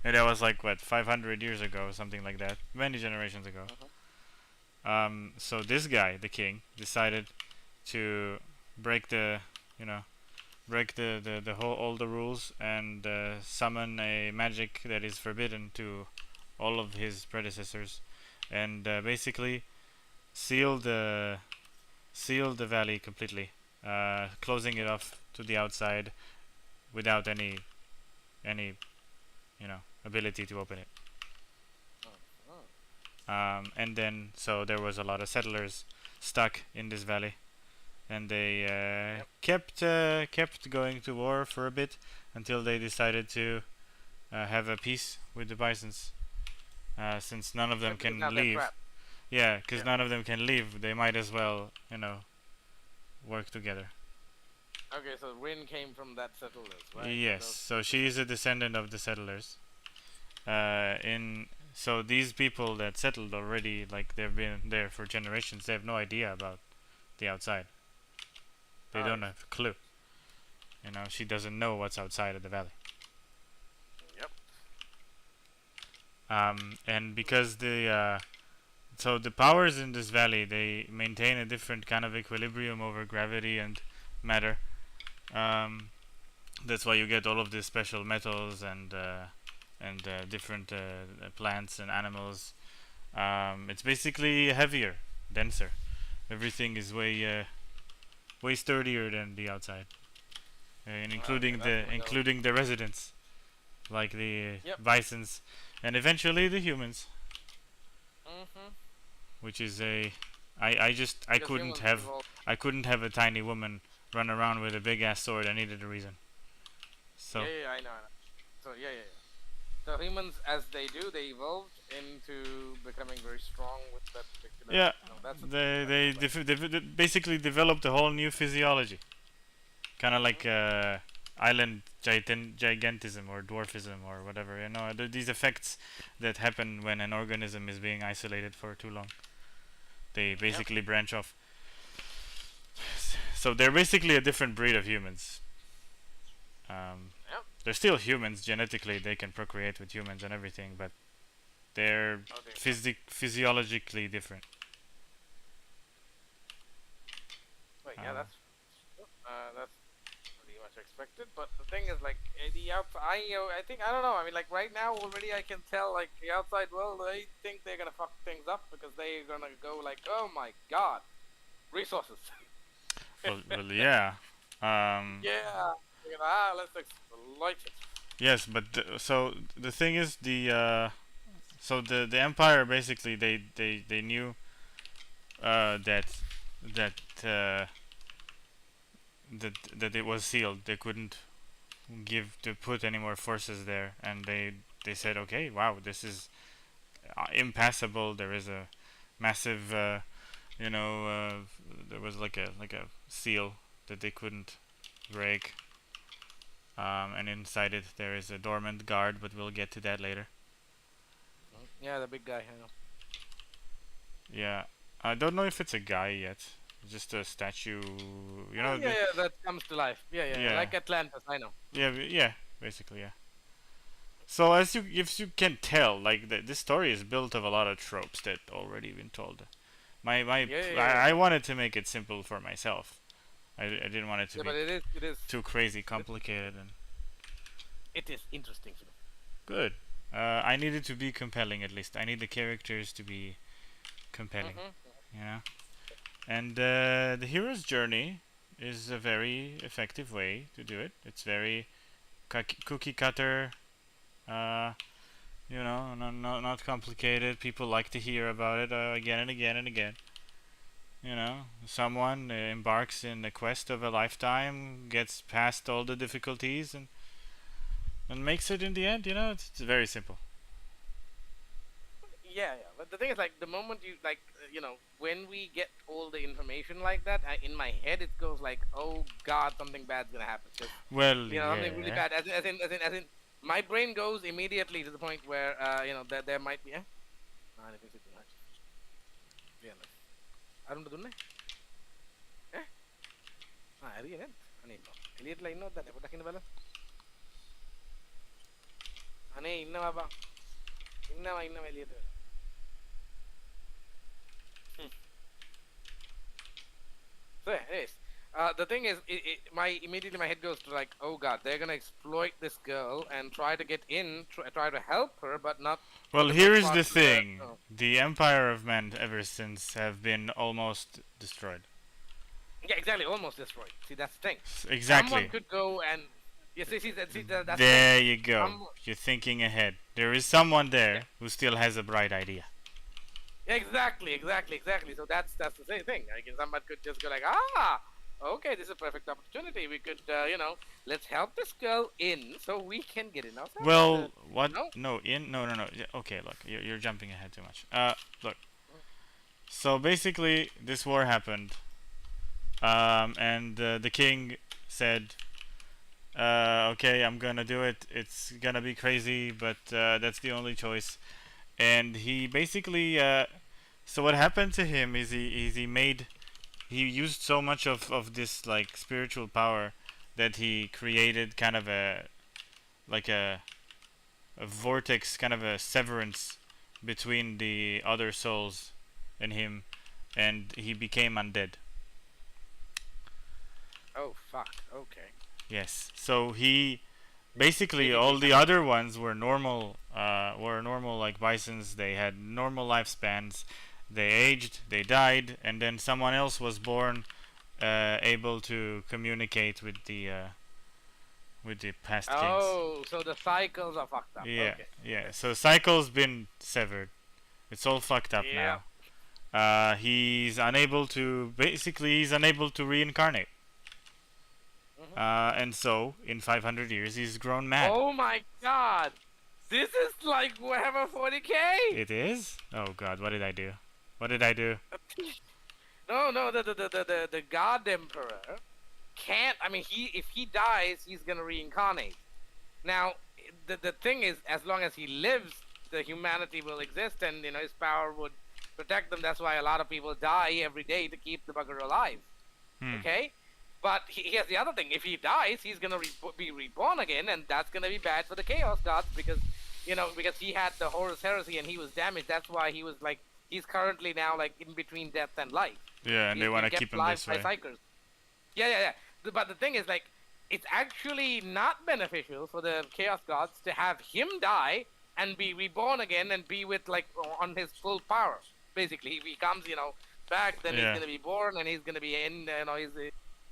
and that was like what 500 years ago, something like that, many generations ago. Mhm. So this guy, the king, decided to break the, you know, break the whole all the rules and summon a magic that is forbidden to all of his predecessors, and basically seal the seal the valley completely, closing it off to the outside without any ability to open it. Mhm. And then so there was a lot of settlers stuck in this valley, and they Yep. kept going to war for a bit until they decided to have a peace with the bisons. Since none of them Yep. Because now can they're leave, trapped. yeah, because Yeah. none of them can leave, they might as well, work together. Okay, so Rin came from that settlers, right? Yes, Those so people. she is a descendant of the settlers. In so these people that settled already, like they've been there for generations, they have no idea about the outside. They Oh, I don't have a clue. She doesn't know what's outside of the valley. see. Yep. And because so the powers in this valley, they maintain a different kind of equilibrium over gravity and matter. Um, that's why you get all of these special metals and different plants and animals. It's basically heavier, denser. Everything is way sturdier than the outside, and Okay, that's gonna go. including the residents, like the Yep. bisons, and eventually the humans, Mhm. which is a I just Because humans evolved. I couldn't have a tiny woman run around with a big ass sword. I needed a reason. Yeah, So yeah, I know, I know. So yeah, yeah, yeah. So humans, as they do, they evolved into becoming very strong with that particular. yeah, That's the thing, right? So like. they basically developed a whole new physiology, kind of like Mhm. island gigantism or dwarfism or whatever. These effects that happen when an organism is being isolated for too long. They Yep. basically branch off. So they're basically a different breed of humans. Um, Yep. they're still humans genetically. They can procreate with humans and everything, but they're Okay. physiologically different. Wait, yeah, Um, that's pretty much expected. But the thing is, like, the outside, I think I don't know. I mean, like right now already, I can tell like the outside world, they think they're gonna fuck things up because they're gonna go like, oh my god, resources. yeah. Yeah, let's exploit it. Yes, but so the thing is so the empire basically they knew that that uh, that it was sealed. They couldn't give to put any more forces there, and they said, okay, wow, this is impassable. There is a massive you know there was like a seal that they couldn't break. And inside it there is a dormant guard, but we'll get to that later. Yeah, the big guy. I know. Yeah, I don't know if it's a guy yet. Just a statue. You know Yeah, the yeah, that comes to life. Yeah, yeah, yeah, yeah like Atlantis. I know. yeah basically yeah. So as you if you can tell, like this story is built of a lot of tropes that already been told. Yeah, yeah, yeah, yeah. I wanted to make it simple for myself. I didn't want it to Yeah, but be it is, too crazy complicated and it is interesting. good. I needed to be compelling at least. I need the characters to be compelling, Mm-hmm. you know. And the hero's journey is a very effective way to do it. It's very cookie cutter. Uh, not complicated. People like to hear about it again and again and again. You know, someone embarks in the quest of a lifetime, gets past all the difficulties, and makes it in the end. You know, it's very simple. Yeah, yeah. But the thing is, like, the moment you like, when we get all the information like that, in my head it goes like, oh God, something bad's gonna happen. Just Well, something really yeah. bad. As in, my brain goes immediately to the point where, that there might be. അതുകൊണ്ട് അറിയാൻ എലിയറ്റില്ല ಇನ್ನೂ ಅದಾನೆ ಬುಡಕಿನ ಬಲ ಅನೇ ಇನ್ನವ ಬಾ ಇನ್ನವ Elliott so anyways, the thing is, immediately my head goes to like, oh God, they're gonna exploit this girl and try to get in, try to help her, but not. Well, the here first is part the of thing: oh. the Empire of Men, ever since, have been almost destroyed. Yeah, exactly, almost destroyed. See, that's the thing. Exactly. Someone could go and see that's There the thing. you go. You're thinking ahead. There is someone there Yeah. who still has a bright idea. Exactly. So that's the same thing. Like, somebody could just go like, okay, this is a perfect opportunity. We could, let's help this girl in so we can get in ourselves. Well, what? No? No, no. Okay, look, you're jumping ahead too much. Look. So basically, this war happened, and the king said, "Okay, I'm gonna do it. It's gonna be crazy, but that's the only choice." And he basically, so what happened to him is he used so much of this like spiritual power that he created kind of like a vortex, kind of a severance between the other souls and him, and he became undead. Oh, fuck. Okay. Yes. So he basically Did he all the become- other ones were normal like bisons. They had normal lifespans. They aged, they died, and then someone else was born, able to communicate with the past kings. Oh, so the cycles are fucked up. Yeah, Okay. yeah. So cycle's been severed. It's all fucked up Yeah. now. He's unable to reincarnate. Mhm. And so in 500 years he's grown mad. Oh my God. This is like Warhammer 40k. It is? Oh God, what did I do? What did I do? No, the God Emperor can't. I mean, if he dies, he's gonna reincarnate. Now, the thing is, as long as he lives, the humanity will exist, and his power would protect them. That's why a lot of people die every day to keep the bugger alive. Hmm. Okay, but here's the other thing: if he dies, he's gonna be reborn again, and that's gonna be bad for the Chaos Gods because he had the Horus Heresy and he was damaged. That's why he was like he's currently now like in between death and life. Yeah, and they want to keep him this way. Cycles. Yeah. But the thing is, like, it's actually not beneficial for the Chaos Gods to have him die and be reborn again and be with like on his full power. Basically, if he comes, back, then Yeah. he's gonna be born and he's gonna be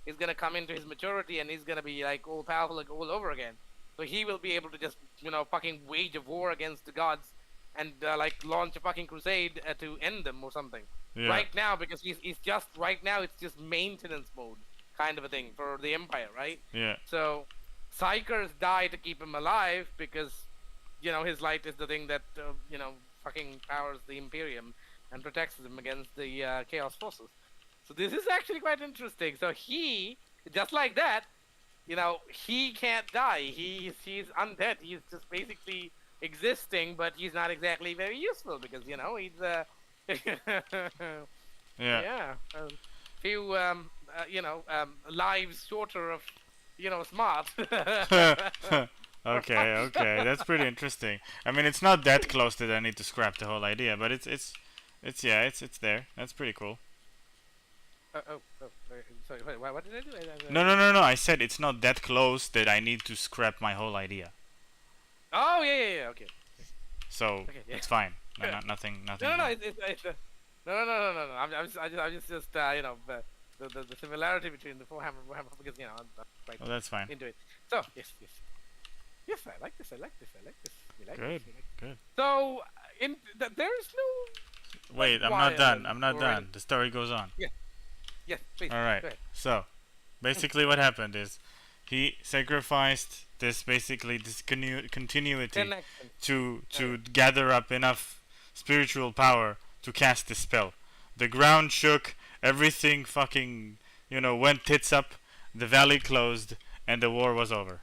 he's gonna come into his maturity and he's gonna be like all powerful like all over again. so he will be able to just fucking wage a war against the gods and like launch a fucking crusade to end them or something. Yeah. Right now, because he's just right now it's just maintenance mode kind of a thing for the Empire, right? Yeah. So Psychers die to keep him alive because his light is the thing that fucking powers the Imperium and protects them against the Chaos forces. So this is actually quite interesting. So he, just like that, he can't die. He's undead. He's just basically existing, but he's not exactly very useful because he's Yeah. a few lives shorter of smart. Okay, that's pretty interesting. I mean, it's not that close that I need to scrap the whole idea, but it's there. That's pretty cool. Sorry, wait, what did I do? No. I said it's not that close that I need to scrap my whole idea. Oh yeah, okay. So Okay, yeah. it's fine. No, nothing. No, it's no. I'm just the similarity between the Warhammer because I'm quite Oh, that's fine. into it. So yes, I like this. We like Good, this. good. So there's no. Wait, I'm not done. I'm not done. The story goes on. Yes, please. All right. Go ahead. So, basically, what happened is he sacrificed this continuity Connection. to gather up enough spiritual power to cast the spell. The ground shook. Everything fucking went tits up. The valley closed, and the war was over.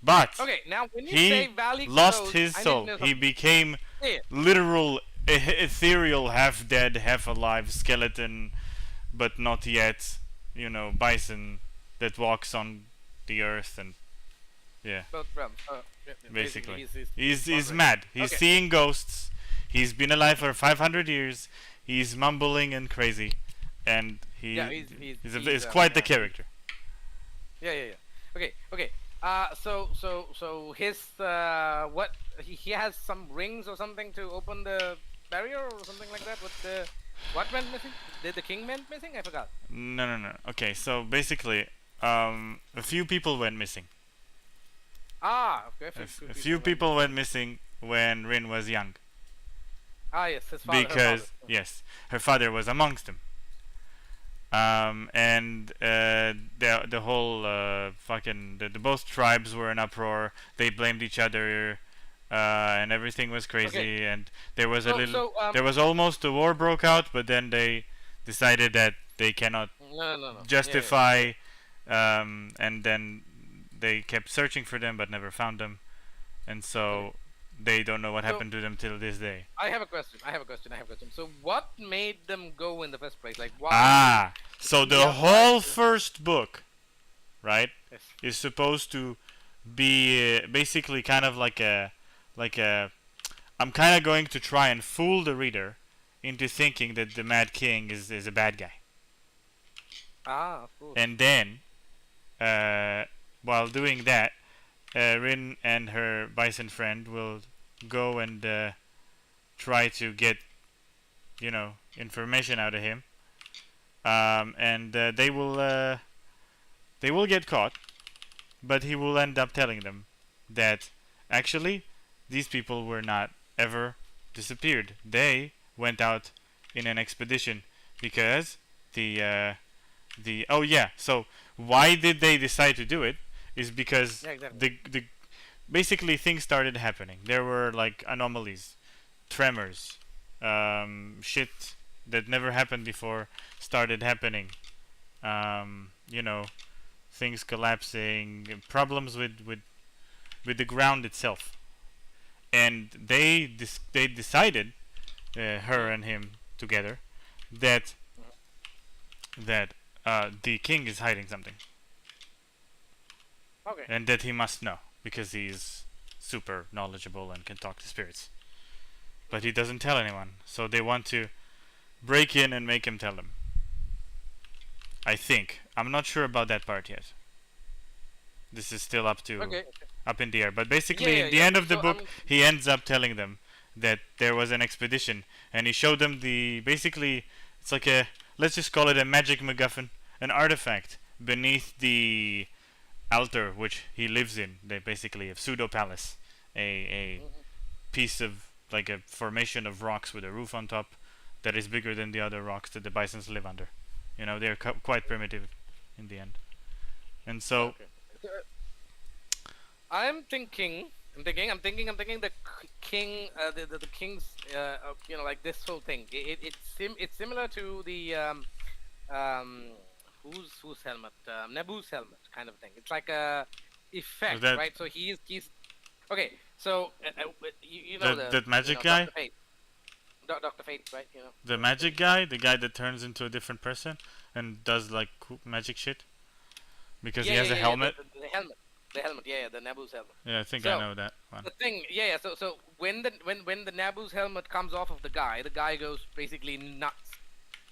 But Okay, now when you he say Valley lost Close, his I need to soul. know He something. became Yeah. literal ethereal, half dead, half alive skeleton, but not yet, bison that walks on the earth and yeah, Both realms. basically. He's He's mad. He's Okay. seeing ghosts. He's been alive for 500 years. He's mumbling and crazy, and he's quite the character. Yeah. Okay. So his what he has some rings or something to open the barrier or something like that. What went missing? Did the king went missing? I forgot. No. Okay, so basically, a few people went missing. Okay. A few people went missing when Rin was young. Yes, his father. Because yes, her father was amongst them. And the whole fucking the both tribes were in uproar. They blamed each other, and everything was crazy. Okay. And there was So, there was almost a war broke out, but then they decided that they cannot No. justify, and then they kept searching for them but never found them, and so they don't know what So- happened to them till this day. I have a question. So what made them go in the first place? Like why? So the Yeah. whole first book, right, Yes. is supposed to be basically kind of like a I'm kind of going to try and fool the reader into thinking that the Mad King is a bad guy. Of course. And then, while doing that, Rin and her bison friend will go and try to get, information out of him. And they will get caught, but he will end up telling them that actually these people were not ever disappeared. They went out in an expedition because so why did they decide to do it is because Yeah, exactly. the basically things started happening. There were like anomalies, tremors, shit that never happened before started happening. Things collapsing, problems with the ground itself, and they decided, her and him together, that the king is hiding something, Okay. and that he must know because he's super knowledgeable and can talk to spirits. But he doesn't tell anyone, so they want to break in and make him tell them. I think. I'm not sure about that part yet. This is still up in the air. But basically, Yeah, in the end of the So, book, he ends up telling them that there was an expedition, and he showed them basically, it's like let's just call it a magic MacGuffin, an artifact beneath the altar which he lives in. They basically a pseudo palace, a Mhm. piece of like a formation of rocks with a roof on top that is bigger than the other rocks that the bisons live under. You know, they're quite primitive in the end. And so, Okay. So, I'm thinking. I'm thinking the king, the king's, like this whole thing. It's similar to the um, whose helmet, Nebu's helmet, kind of thing. It's like a effect, that right? So he's okay. So you know that magic guy, Doctor Fate, Doctor Fate, right? You know the the magic guy, the guy that turns into a different person and does like magic shit because he has a yeah. helmet. The helmet, yeah, the Nebu's helmet. Yeah, I think I So know that one. the thing, yeah. So when the Nabu's helmet comes off of the guy goes basically nuts.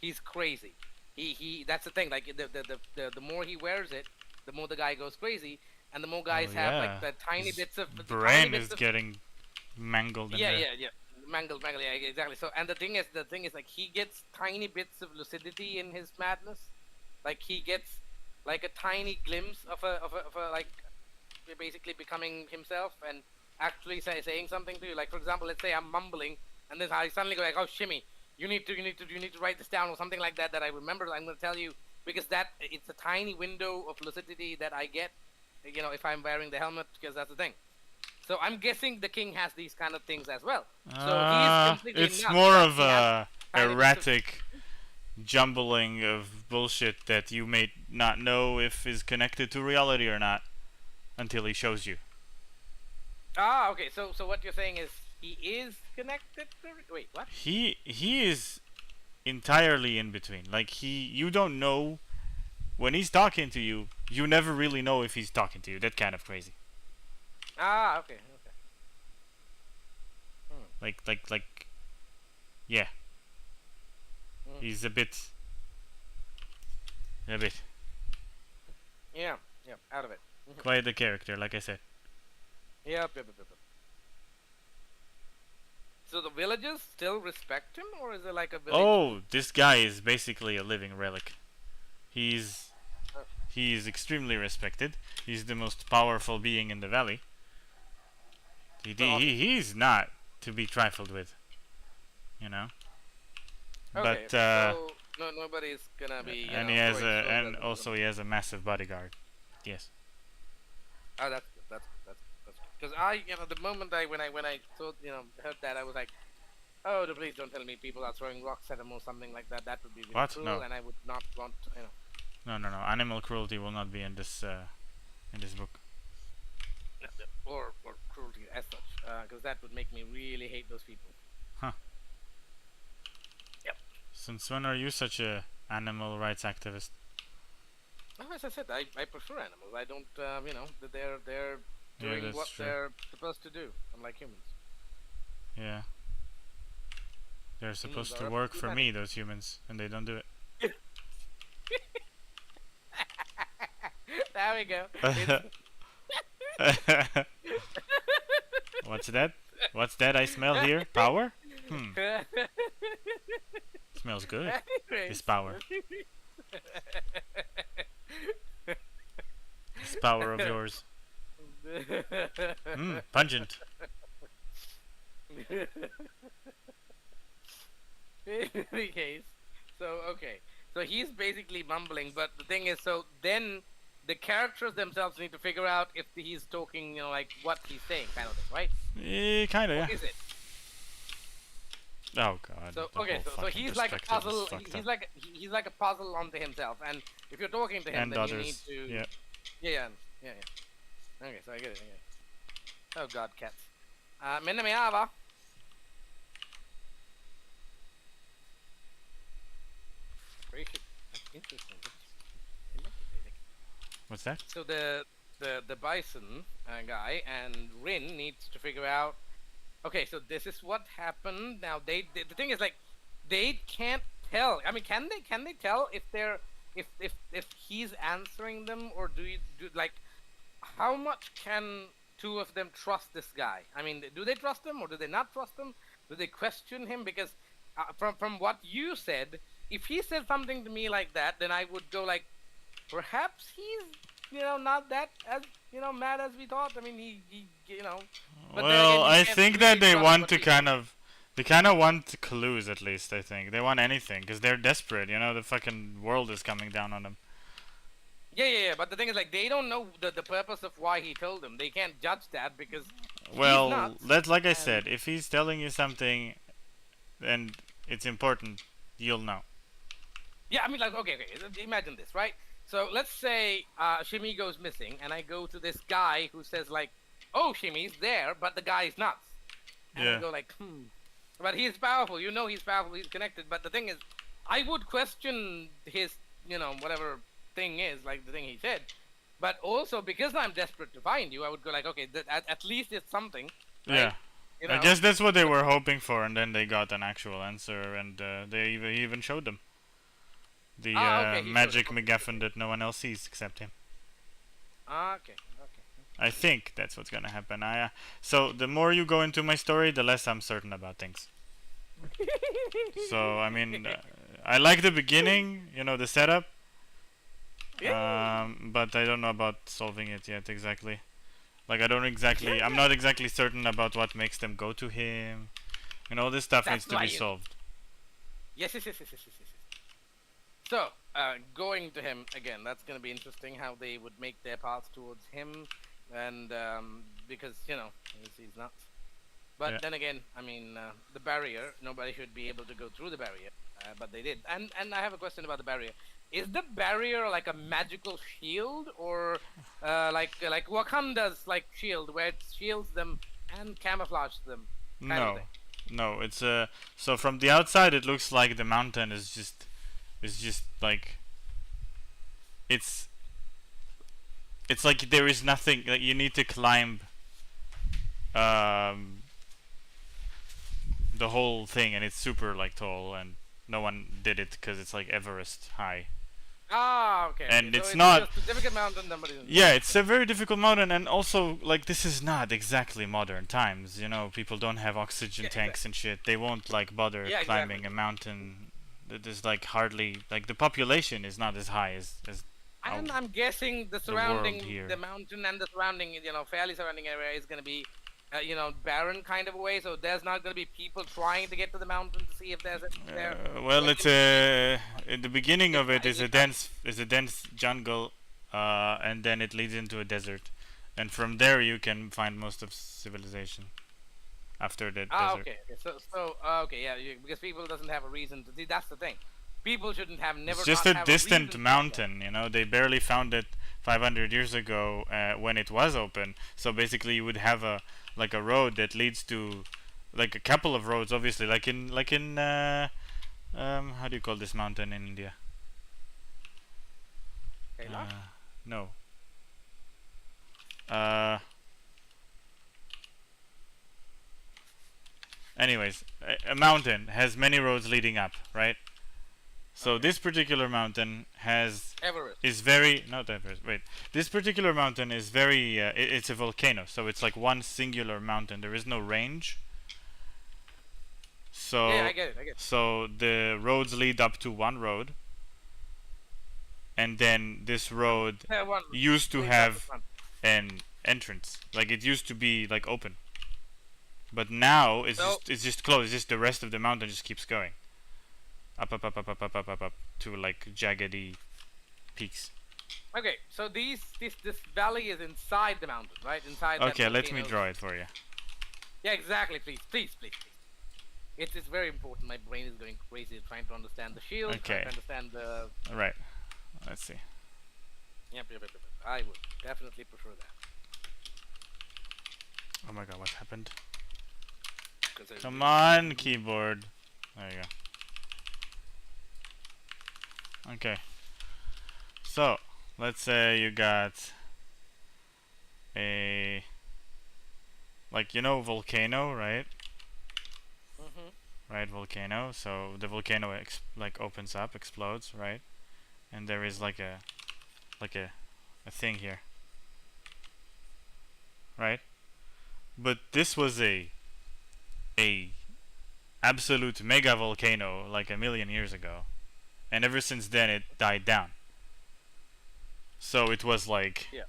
He's crazy. He. That's the thing. Like the more he wears it, the more the guy goes crazy, and the more guys Oh have yeah, like the tiny his bits of brain is getting mangled in there. yeah. Mangle, yeah, exactly. So and the thing is like he gets tiny bits of lucidity in his madness. Like he gets like a tiny glimpse of a like basically becoming himself and actually saying something to you. Like for example, let's say I'm mumbling, and then I suddenly go like, "Oh, Shimmy, you need to write this down," or something like that. That I remember. I'm going to tell you because that it's a tiny window of lucidity that I get. You know, if I'm wearing the helmet, because that's the thing. So I'm guessing the king has these kind of things as well. So he's completely It's nuts more that of he has a tiny bits of erratic jumbling of bullshit that you may not know if is connected to reality or not until he shows you. Okay. So what you're saying is he is connected to. Wait, what? He is entirely in between. Like you don't know when he's talking to you. You never really know if he's talking to you. That kind of crazy. Okay, okay. Hmm. Like yeah. Hmm. He's a bit. Yeah, yeah, out of it. Mhm. Quite the character, like I said. Yep. So the villagers still respect him, or is it like a village? Oh, this guy is basically a living relic. He's Uh, he's extremely respected. He's the most powerful being in the valley. so obviously, He's not to be trifled with, you know. okay. But So nobody's gonna be, and he has throwing a stones and at him. also he has a massive bodyguard. Yes. Oh, that's good. That's good. Because I, the moment when I thought, heard that, I was like, oh, please don't tell me people are throwing rocks at him or something like that. That would be really What? cruel, No. and I would not want, No. Animal cruelty will not be in this book. or cruelty as such, because that would make me really hate those people. Huh. Yep. Since when are you such a animal rights activist? Oh, as I said, I prefer animals. I don't, that they're Yeah, doing that's what true. they're supposed to do, unlike humans. Yeah. They're supposed are to up work to for humanity. me, those humans, and they don't do There we go. it. What's that? What's that I smell here? Power? Smells good. This Anyways. power. This power of yours. Pungent. In any case, so okay, so he's basically mumbling, but the thing is, so then the characters themselves need to figure out if he's talking, like what he's saying, kind of thing, right? Kinda, Or yeah. is it? Oh god. So the okay, whole so fucking he's like a perspective is puzzle. fucked He's up. like he's like a puzzle onto himself, and if you're talking to him, And then you need others. to. Yeah. Yeah. Okay, so I get it. Oh god, cats. Minna Miava. Interesting. I like it. What's that? So the bison guy and Rin needs to figure out. Okay, so this is what happened. Now the thing is like they can't tell. I mean, can they tell if they're if he's answering them, or do you do like how much can two of them trust this guy? I mean, do they trust him or do they not trust him? Do they question him? Because from what you said, if he said something to me like that, then I would go like, perhaps he's not that as mad as we thought. I mean, he. But then Well, again, you I can't think that really they trust want what to he told kind you. of, they kind of want clues at least. I think they want anything because they're desperate. You know, the fucking world is coming down on them. Yeah. But the thing is, like, they don't know the purpose of why he told them. They can't judge that because he's Well, nuts. that's like I And said. If he's telling you something and it's important, you'll know. yeah, I mean, like, okay. Imagine this, right? So let's say Shimi goes missing, and I go to this guy who says like, "Oh, Shimi's there," but the guy's nuts, and I Yeah. go like, "Hmm." But he's powerful. He's powerful. He's connected. But the thing is, I would question his, whatever thing is, like the thing he said. But also because I'm desperate to find you, I would go like, okay, at least it's something, right? Yeah. You I know. guess that's what they were hoping for, and then they got an actual answer, and he even showed them the Okay. He showed. magic Okay. MacGuffin that no one else sees except him. Okay. I think that's what's gonna happen. So the more you go into my story, the less I'm certain about things. So I mean, I like the beginning, the setup, Yeah. but I don't know about solving it yet exactly. Like I'm Yeah. not exactly certain about what makes them go to him. All this stuff needs That's to why be solved. Yes. So, going to him again, that's going to be interesting how they would make their path towards him, and because he's nuts. But Yeah. then again, I mean, the barrier. Nobody should be able to go through the barrier, but they did. And I have a question about the barrier. Is the barrier like a magical shield, or like Wakanda's like shield, where it shields them and camouflages them, kind of No, thing? no. It's So from the outside, it looks like the mountain is just like it's it's like there is nothing. Like you need to climb um the whole thing, and it's super like tall, and no one did it because it's like Everest high, Okay. and So it's it's not. just a difficult mountain. Somebody. Yeah, it's a very difficult mountain, and also like this is not exactly modern times. People don't have oxygen Yeah, tanks exactly. and shit. They won't like bother Yeah, exactly. climbing a mountain that is like hardly like the population is not as high as our, And I'm guessing the the world surrounding, the here. mountain and the surrounding, fairly surrounding area is going to be, barren kind of a way. So there's not going to be people trying to get to the mountain to see if there's anything there. Well, Or it's it would be in the beginning of it is a exactly. dense jungle, and then it leads into a desert, and from there you can find most of civilization after the desert. Okay. So okay, yeah, because people doesn't have a reason to see. That's the thing. People shouldn't have It's never just not a have a reason distant to come there. mountain. They barely found it 500 years ago when it was open. So basically, you would have a road that leads to like a couple of roads, obviously, like in how do you call this mountain in India? Kailash? No. Uh. Anyways, a mountain has many roads leading up, right? So Okay. this particular mountain has Everest. is very not Everest. Wait, this particular mountain is very. It's a volcano, so it's like one singular mountain. There is no range. Yeah, So I get it. I get it. so the roads lead up to one road, and then this road Yeah, one used to leads up to have front. an entrance. Like it used to be like open, but now So it's just closed. It's just the rest of the mountain just keeps going up to like jaggedy peaks. okay, so this valley is inside the mountain, right? Inside that Okay, let me volcano. draw it for you. Yeah, exactly. Please. It's very important. My brain is going crazy trying to understand the shield, trying Okay, to understand the. right. Let's see. Yep. I would definitely prefer that. Oh my god, what happened? 'Cause Come on, keyboard. There you go. Okay. So, let's say you got a volcano, right? Mhm. Right, volcano. So the volcano like opens up, explodes, right? And there is like a thing here, right? But this was a absolute mega volcano like a million years ago, and ever since then it died down. So it was like Yeah.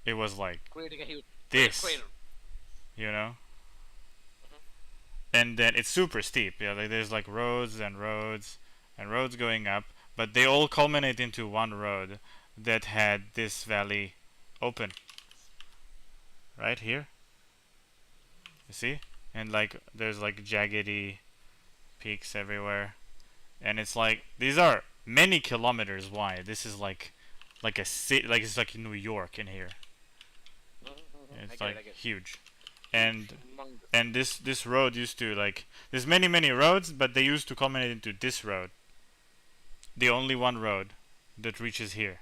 it was like Creating a huge this, crater. you know. Mhm. And then it's super steep. Yeah, like there's like roads and roads and roads going up, but they all culminate into one road that had this valley open right here. You see? And like there's like jaggedy peaks everywhere, and it's like these are many kilometers wide. This is like a city, like it's like New York in here. I It's get it. like I get it. huge, Huge, and humongous. this road used to like there's many roads, but they used to culminate into this road, the only one road that reaches here.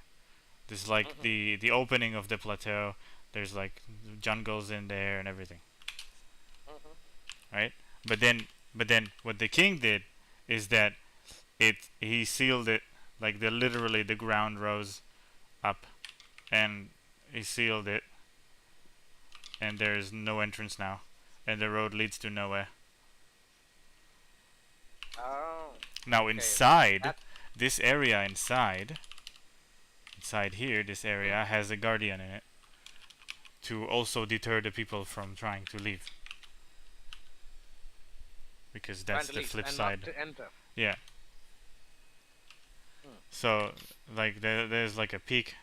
This is like Mhm. the opening of the plateau. There's like jungles in there and everything, Mhm. right? But then what the king did is that he sealed it, like the literally the ground rose up, and he sealed it, and there's no entrance now, and the road leads to nowhere. Oh. Now Okay. inside That. this area inside here, this Mm. area has a guardian in it to also deter the people from trying to leave, because Trying that's to the leave flip and not side. to enter. Yeah. Hmm. So like there's like a peak,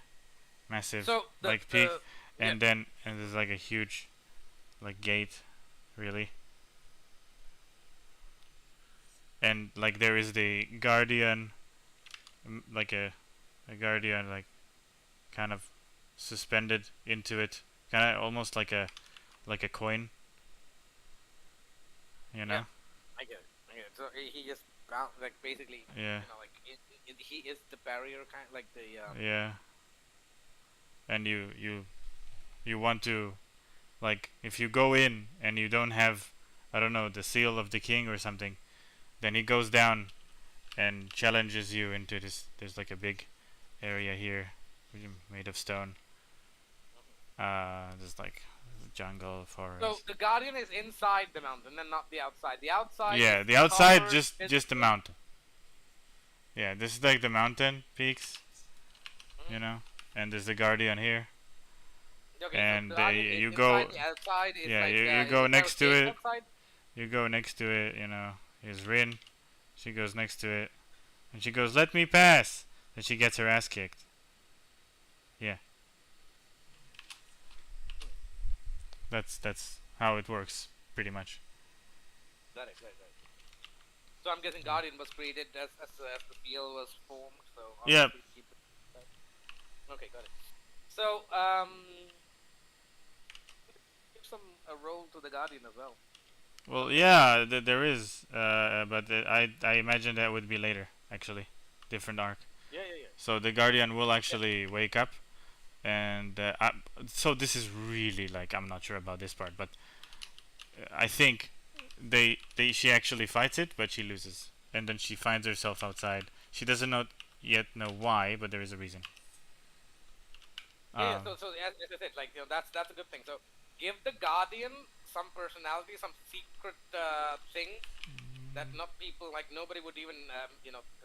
massive So like peak, the yeah. and there's like a huge like gate, really, and like there is the guardian, like a guardian like kind of suspended into it, kind of almost like a coin, you Yeah. know? I get it. I get it. So he just bound like basically, Yeah, like he is the barrier kind, like the yeah. And you want to, like, if you go in and you don't have, I don't know, the seal of the king or something, then he goes down and challenges you into this. There's like a big area here made of stone. There's like jungle, So forest. the guardian is inside the mountain and not the outside. The outside is Yeah, the outside covered just the physically. mountain. Yeah, this is like the mountain peaks, Mhm. you know, and there's the guardian here, Okay, so the and guardian is you inside. go, The outside is yeah, like you is go there a next to gate it. outside? You go next to it, you know. Here's Rin. She goes next to it, and she goes, "Let me pass." And she gets her ass kicked. Yeah, that's how it works, pretty much. Got it. Got it. Got it. So I'm guessing guardian was created as the field was formed. So Yeah. obviously keep it. Okay, got it. So give some a role to the guardian as well. Well, Something. yeah, there is, but I imagine that would be later, actually, different arc. Yeah, yeah, yeah. So the Guardian will Yeah. actually wake up, and so this is really like I'm not sure about this part, but I think they she actually fights it, but she loses, and then she finds herself outside. She doesn't know yet know why, but there is a reason. Yeah, yeah. Um, So as I said, like that's a good thing. So give the guardian some personality, some secret thing that not people like nobody would even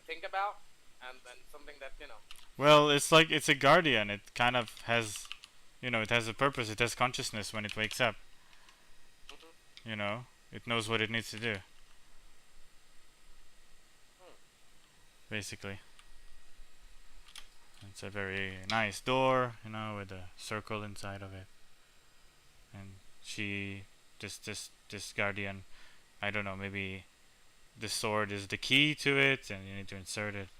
think about, and then something that well, it's like it's a Guardian. It kind of has, it has a purpose. It has consciousness when it wakes up. hmm It knows what it needs to do, hmm. basically. It's a very nice door, with a circle inside of it. And she, this guardian, I don't know, maybe the sword is the key to it, and you need to insert it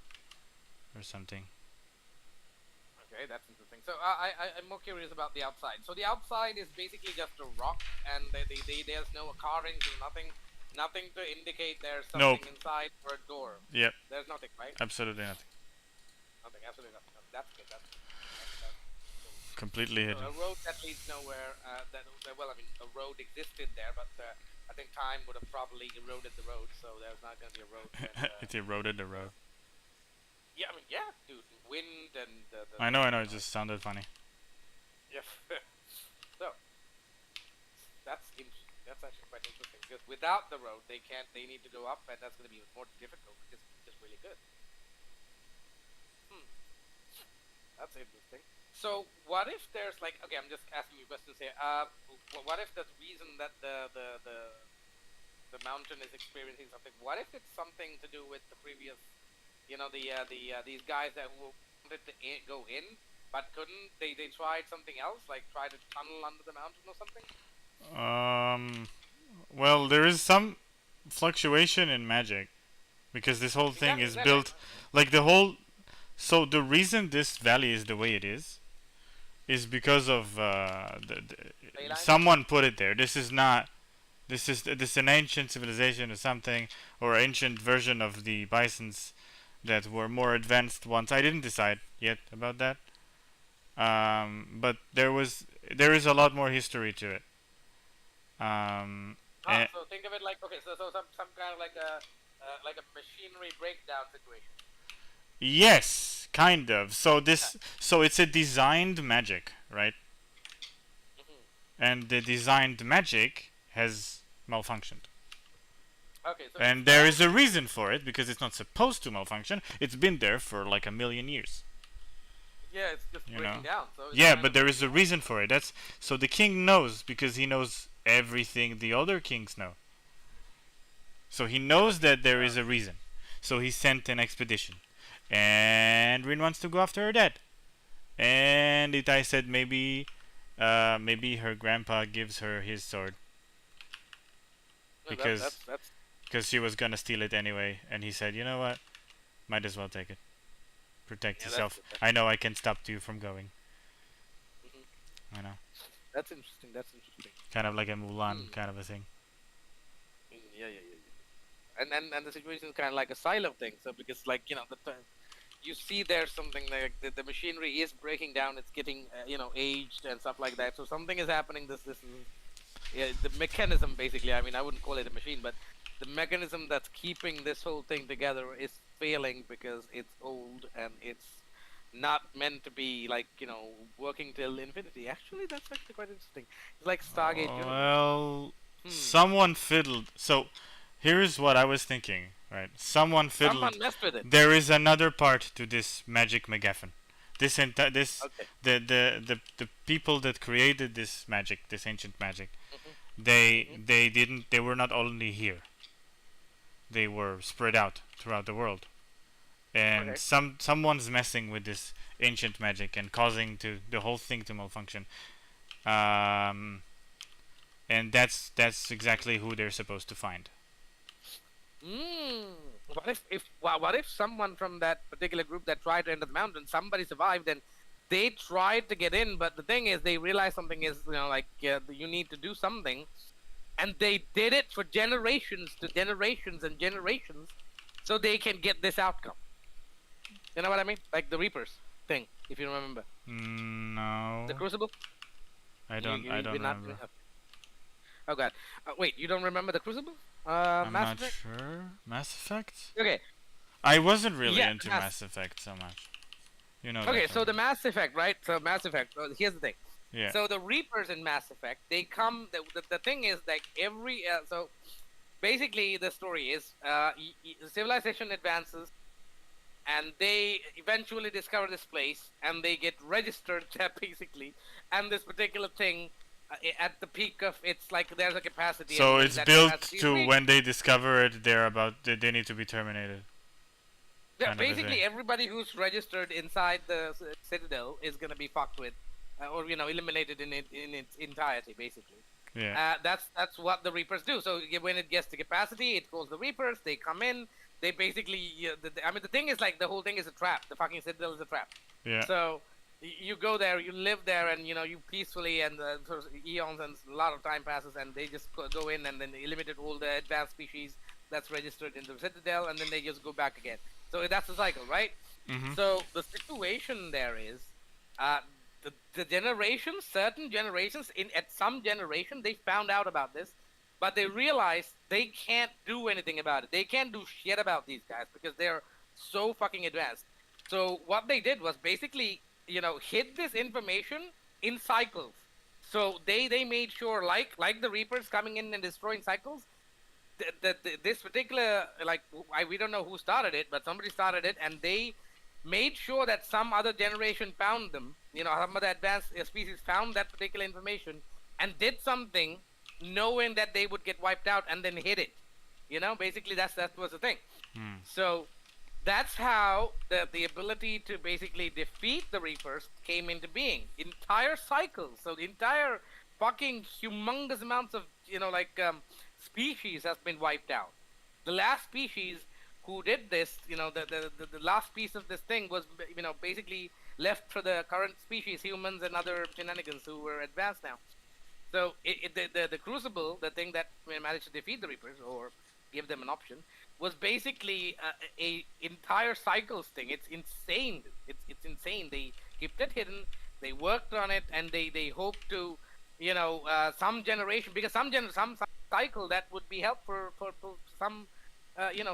or something. Okay, that's interesting. So I'm more curious about the outside. So the outside is basically just a rock, and there's no carvings, there's nothing to indicate there's something Nope. inside or a door. Yep. There's nothing, right? Absolutely nothing. Nothing, absolutely nothing. That's good. That's good. That's cool. Completely So hidden. a road that leads nowhere. Well, I mean, a road existed there, but I think time would have probably eroded the road, so there's not going to be a road. When, It eroded the road. yeah, I mean, yeah, dude, wind and I know. It just sounded funny. yeah. So that's actually quite interesting because without the road, they can't. They need to go up, and that's going to be more difficult, which is really good. Hmm. That's interesting. So what if there's like, okay, I'm just asking you questions here. What if the reason that the mountain is experiencing something? What if it's something to do with the previous, these guys that wanted to go in but couldn't? They tried something else, like tried a tunnel under the mountain or something. Well, there is some fluctuation in magic because this whole thing is Exactly. built like the whole. So the reason this valley is the way it is because of someone put it there. This is not. This is an ancient civilization or something, or ancient version of the bisons that were more advanced ones. I didn't decide yet about that. But there is a lot more history to it. And So think of it like, okay, so some kind of like a machinery breakdown situation. yes, kind of. So it's a designed magic, right? Hmm. And the designed magic has malfunctioned. Okay, so And there is a reason for it because it's not supposed to malfunction. It's been there for like a million years. yeah, it's just You breaking know? down. So it's Yeah, kind but of there like, is a reason for it. That's so the king knows because he knows everything the other kings know. So he knows that there is a reason. So he sent an expedition. And Rin wants to go after her dad. And Itai said maybe her grandpa gives her his sword no, that, because that's because she was gonna steal it anyway. And he said, you know what, might as well take it. Protect yeah, that's yourself. I know I can stop you from going. hmm I know, that's interesting. That's interesting. kind of like a Mulan Hmm. kind of a thing. Yeah. And the situation is kind of like a silo thing. So because like you see there's something like the machinery is breaking down. It's getting aged and stuff like that. So something is happening. This is the mechanism basically. I mean, I wouldn't call it a machine, but the mechanism that's keeping this whole thing together is failing because it's old and it's not meant to be like working till infinity. Actually, that's actually quite interesting. It's like Stargate Universe. Well, Hmm. someone fiddled. So here's what I was thinking. Right, someone Someone fiddled. messed with it. There is another part to this magic MacGuffin. This Okay. the people that created this magic, this ancient magic, Hmm. Hmm. they were not only here. They were spread out throughout the world, and Okay. someone's messing with this ancient magic and causing to the whole thing to malfunction. Um, and that's exactly who they're supposed to find. Mm. What if someone from that particular group that tried to enter the mountain, somebody survived and they tried to get in, but the thing is, they realized something is, like you need to do something, and they did it for generations to generations and generations, so they can get this outcome. You know what I mean? Like the Reapers thing, if you remember No, the Crucible. I You've don't been not. remember. Oh God. Wait, you don't remember the Crucible? I'm Mass not Effect. sure. Mass Effect? Okay. I wasn't really Yeah. into Mass Effect so much. You know Okay, that so the already. Mass Effect, right? So Mass Effect. Here's the thing. Yeah. So the Reapers in Mass Effect, they come. The thing is, like every so basically the story is civilization advances, and they eventually discover this place, and they get registered there basically, and this particular thing. At the peak of its like there's a capacity and So when it's that built capacity is to reached. when they discover it, they need to be terminated, Yeah, kind of a thing. basically everybody who's registered inside the Citadel is gonna be fucked with, or eliminated in its entirety, basically. Yeah. That's what the Reapers do. So when it gets to capacity, it calls the Reapers. They come in. They basically, I mean, the thing is like the whole thing is a trap. The fucking Citadel is a trap. Yeah. So you go there, you live there, and you peacefully, and sort of eons and a lot of time passes, and they just go in and then they eliminate all the advanced species that's registered in the Citadel, and then they just go back again. So that's the cycle, right? Mhm. So the situation there is, uh, the generations, certain generations, at some generation, they found out about this, but they realized they can't do anything about it. They can't do shit about these guys because they're so fucking advanced. So what they did was basically, hid this information in cycles. So they made sure, like the Reapers coming in and destroying cycles, this particular we don't know who started it, but somebody started it, and they made sure that some other generation found them, some other advanced species found that particular information and did something knowing that they would get wiped out and then hid it. Basically that was the thing. Hmm. So that's how the ability to basically defeat the Reapers came into being. Entire cycles, so the entire fucking humongous amounts of species has been wiped out. The last species who did this, the last piece of this thing was basically left for the current species, humans and other shenanigans who were advanced now. So the Crucible, the thing that managed to defeat the Reapers or give them an option, was basically a entire cycles thing. It's insane. It's insane. They kept it hidden. They worked on it, and they hope to, some generation, because some cycle that would be helpful for some,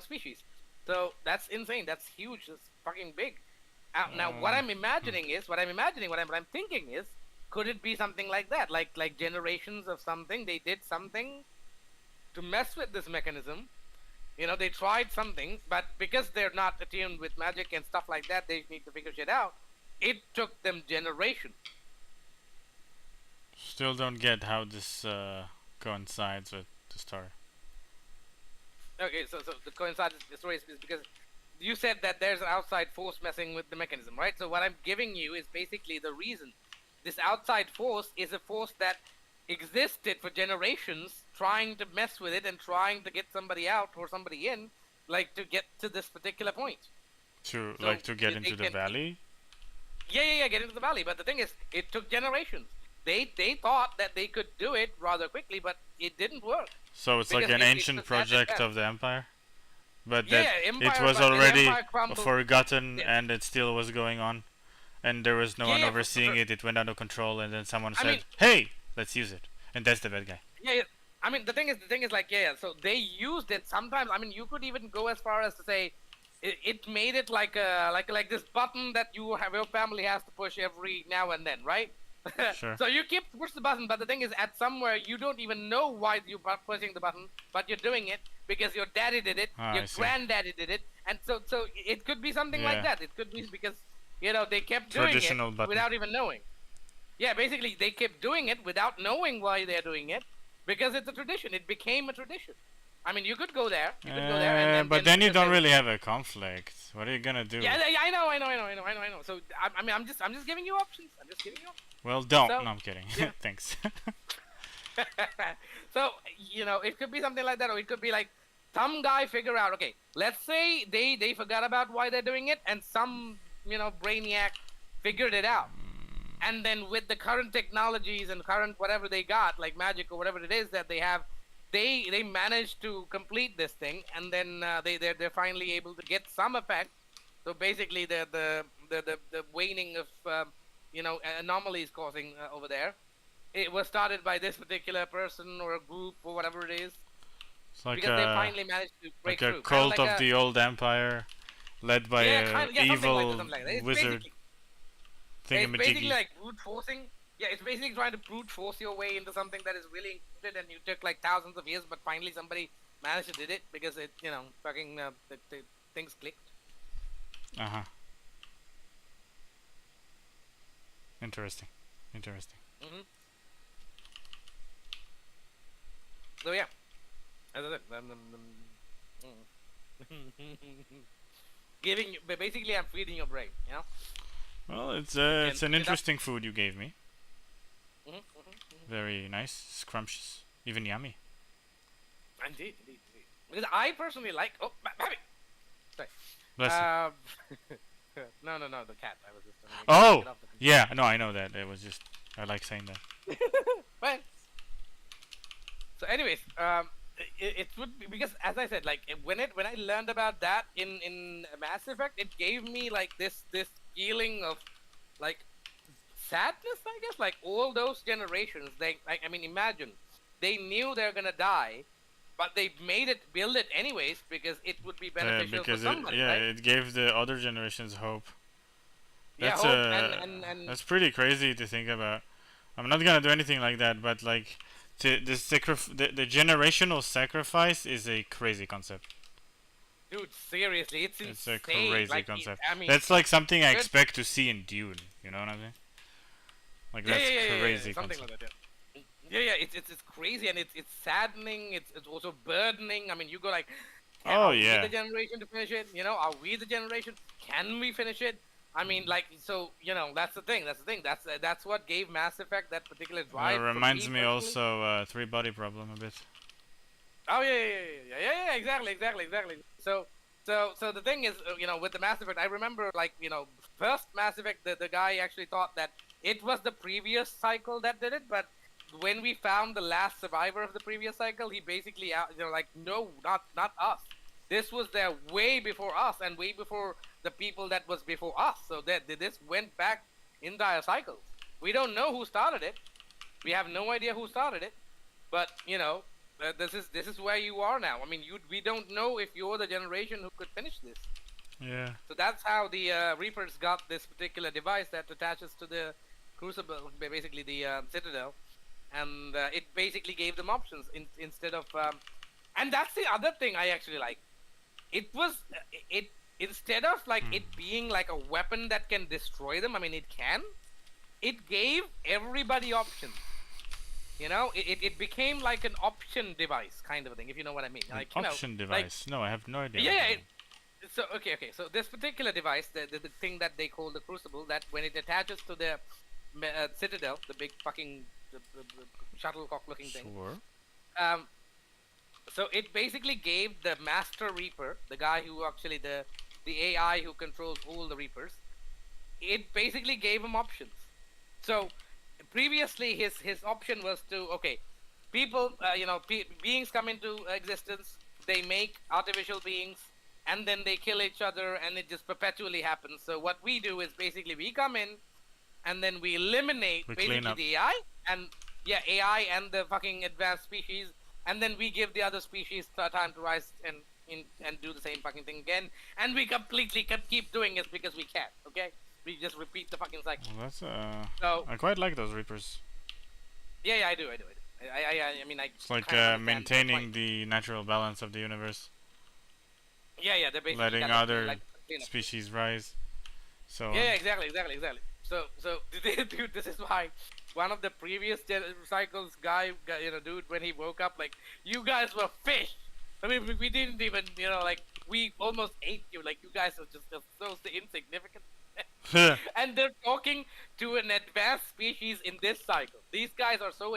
species. So that's insane. That's huge. That's fucking big. Now, what I'm imagining is, what I'm thinking is, could it be something like that? Like generations of something. They did something to mess with this mechanism. They tried something, but because they're not attuned with magic and stuff like that, they need to figure shit out. It took them generations. Still don't get how this coincides with the story. Okay, so the coincides with the story is because you said that there's an outside force messing with the mechanism, right? So what I'm giving you is basically the reason. This outside force is a force that existed for generations, trying to mess with it and trying to get somebody out or somebody in, like to get to this particular point. To get into the valley? Yeah, get into the valley. But the thing is, it took generations. They thought that they could do it rather quickly, but it didn't work. So it's like an ancient project of the Empire? But Yeah, that Empire, it was but the already Empire crumbled. forgotten Yeah. and it still was going on. And there was no one Yeah, overseeing it, it went out of control, and then someone I said, mean- hey, let's use it. And that's the bad guy. Yeah. I mean, the thing is like, so they used it sometimes. I mean, you could even go as far as to say it made it like this button that your family has to push every now and then, right? Sure. So you keep push the button, but the thing is, at somewhere you don't even know why you're pushing the button, but you're doing it because your daddy did it, Ah, your I see. granddaddy did it, and so it could be something like Yeah. that. It could be because they kept Traditional doing it button. without even knowing. Yeah, basically they kept doing it without knowing why they're doing it because it's a tradition. It became a tradition. I mean, you could go there. You could go there, and But then you don't really have a conflict. What are you gonna do? Yeah, I know. So I mean, I'm just giving you options. I'm just giving you options. Well, don't. So, No, I'm kidding. yeah. Thanks. So it could be something like that, or it could be like some guy figure out. Okay, let's say they forgot about why they're doing it, and some brainiac figured it out. And then with the current technologies and current whatever they got, like magic or whatever it is that they have, they managed to complete this thing, and then they're finally able to get some effect. So basically, the waning of anomalies causing over there, it was started by this particular person or a group or whatever it is, It's like because they finally managed to break like through. a Kinda cult like of the old empire, led by yeah, a something evil something like that. It's wizard It's basically thingamajiggy. like brute forcing. Yeah, it's basically trying to brute force your way into something that is really included, and you took like thousands of years, but finally somebody managed to did it because it, fucking the things clicked. Uh huh. Interesting. Mm-hmm. So yeah, as I said, but basically I'm feeding your brain, Well, it's And it's an it up- interesting food you gave me. Mm-hmm. Very nice, scrumptious, even yummy. Indeed. Because I personally like. Oh, baby. Sorry. Bless you. No, the cat. I was just. Oh! Get off the Yeah, no, I know that. It was just I like saying that. Well, so anyways, it would be because, as I said, like when I learned about that in Mass Effect, it gave me like this feeling of like sadness, I guess. Like all those generations, I mean, imagine they knew they're gonna die, but they build it anyways because it would be beneficial Because for somebody, it right? it gave the other generations hope. Yeah, That's hope and that's pretty crazy to think about. I'm not gonna do anything like that, but like the generational sacrifice is a crazy concept. Dude, seriously, it's It's a insane. crazy Like, concept. I mean, That's like something I good- expect to see in Dune. You know what I'm saying? Like yeah, that's yeah, yeah, yeah, crazy yeah, something concept. like that. Yeah, yeah, it's crazy and it's saddening. It's also burdening. I mean, you go like, Oh are we yeah. the generation to finish it? You know, are we the generation? Can we finish it? I mean, like, so you know, that's the thing. That's the thing. That's what gave Mass Effect that particular drive for Reminds me me personally. also Three Body Problem a bit. Oh yeah, exactly. So the thing is, you know, with the Mass Effect, I remember like, you know, first Mass Effect, the guy actually thought that it was the previous cycle that did it, but when we found the last survivor of the previous cycle, he basically, you know, like, no, not us. This was there way before us and way before the people that was before us. So that this went back entire cycles. We don't know who started it. We have no idea who started it, but you know, this is where you are now. I mean, we don't know if you're the generation who could finish this. Yeah. So that's how the Reapers got this particular device that attaches to the Crucible, basically the Citadel, and it basically gave them options instead of. And that's the other thing I actually like. It was it instead of like it being like a weapon that can destroy them. I mean, it can. It gave everybody options. You know, it became like an option device kind of a thing, if you know what I mean. An Like, you know, option like, device. No, I have no idea. yeah, what yeah, that it, so okay. So this particular device, the thing that they call the Crucible, that when it attaches to the Citadel, the big fucking the shuttlecock-looking means. thing, Sure. um, so it basically gave the Master Reaper, the guy who actually the AI who controls all the Reapers, it basically gave him options. So previously his option was to, okay, people, you know, beings come into existence, they make artificial beings, and then they kill each other, and it just perpetually happens. So what we do is basically we come in, and then we eliminate We clean basically up. the AI and AI and the fucking advanced species, and then we give the other species time to rise and do the same fucking thing again, and we completely can keep doing it because we can. Okay, we just repeat the fucking cycle. Well, that's So I quite like those Reapers. yeah, I do. I mean, I It's like kinda understand the maintaining point. the natural balance of the universe, Yeah, they're basically letting kind of other like cleanup. species rise. So Yeah, exactly. So dude, this is why one of the previous cycles guy, you know, dude, when he woke up, like, you guys were fish. I mean, we didn't even, you know, like, we almost ate you. Like, you guys are just so insignificant. And they're talking to an advanced species in this cycle. These guys are so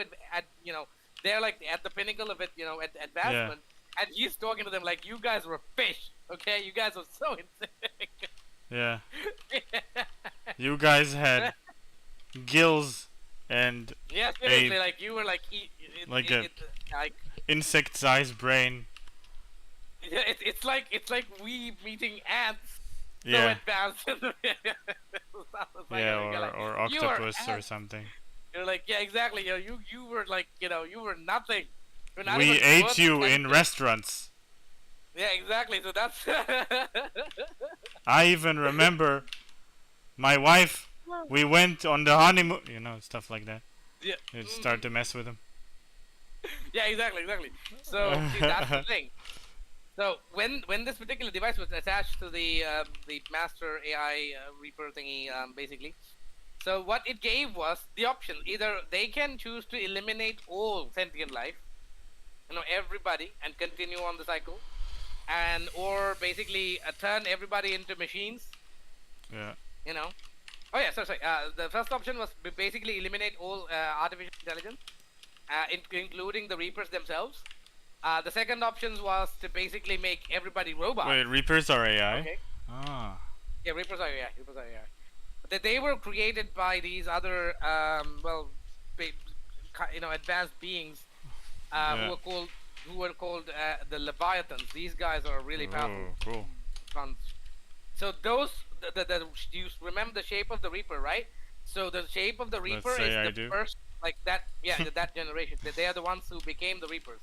you know, they're like at the pinnacle of it, you know, at advancement. And he's talking to them like, you guys were fish. Okay, you guys are so insignificant. yeah, you guys had gills and Yeah, seriously, like you were like Like a- like insect-sized brain. yeah, it's like we meeting ants. So Yeah, advanced. yeah, You're like, or "You are octopus or ants." something. You're like, yeah, exactly. You were like, you know, you were nothing. You're not We even ate worth you in something. restaurants. Yeah, exactly. So that's I even remember my wife. We went on the honeymoon. You know, stuff like that. yeah, You'd start to mess with him. yeah, exactly. So see, that's the thing. So when this particular device was attached to the master AI Reaper thingy, basically, so what it gave was the option: either they can choose to eliminate all sentient life, you know, everybody, and continue on the cycle, and or basically turn everybody into machines, Yeah. you know. Oh yeah, sorry. The first option was basically eliminate all artificial intelligence, including the Reapers themselves. The second option was to basically make everybody robots. Wait, Reapers are AI? Okay. Ah. Yeah, Reapers are AI. Reapers are AI. But they were created by these other, well, you know, advanced beings Yeah. who were called the Leviathans. These guys are really powerful. Oh, cool. Sons. So those, you remember the shape of the Reaper, right? So the shape of the Reaper say is I the do. first, like that, yeah, that generation. They are the ones who became the Reapers.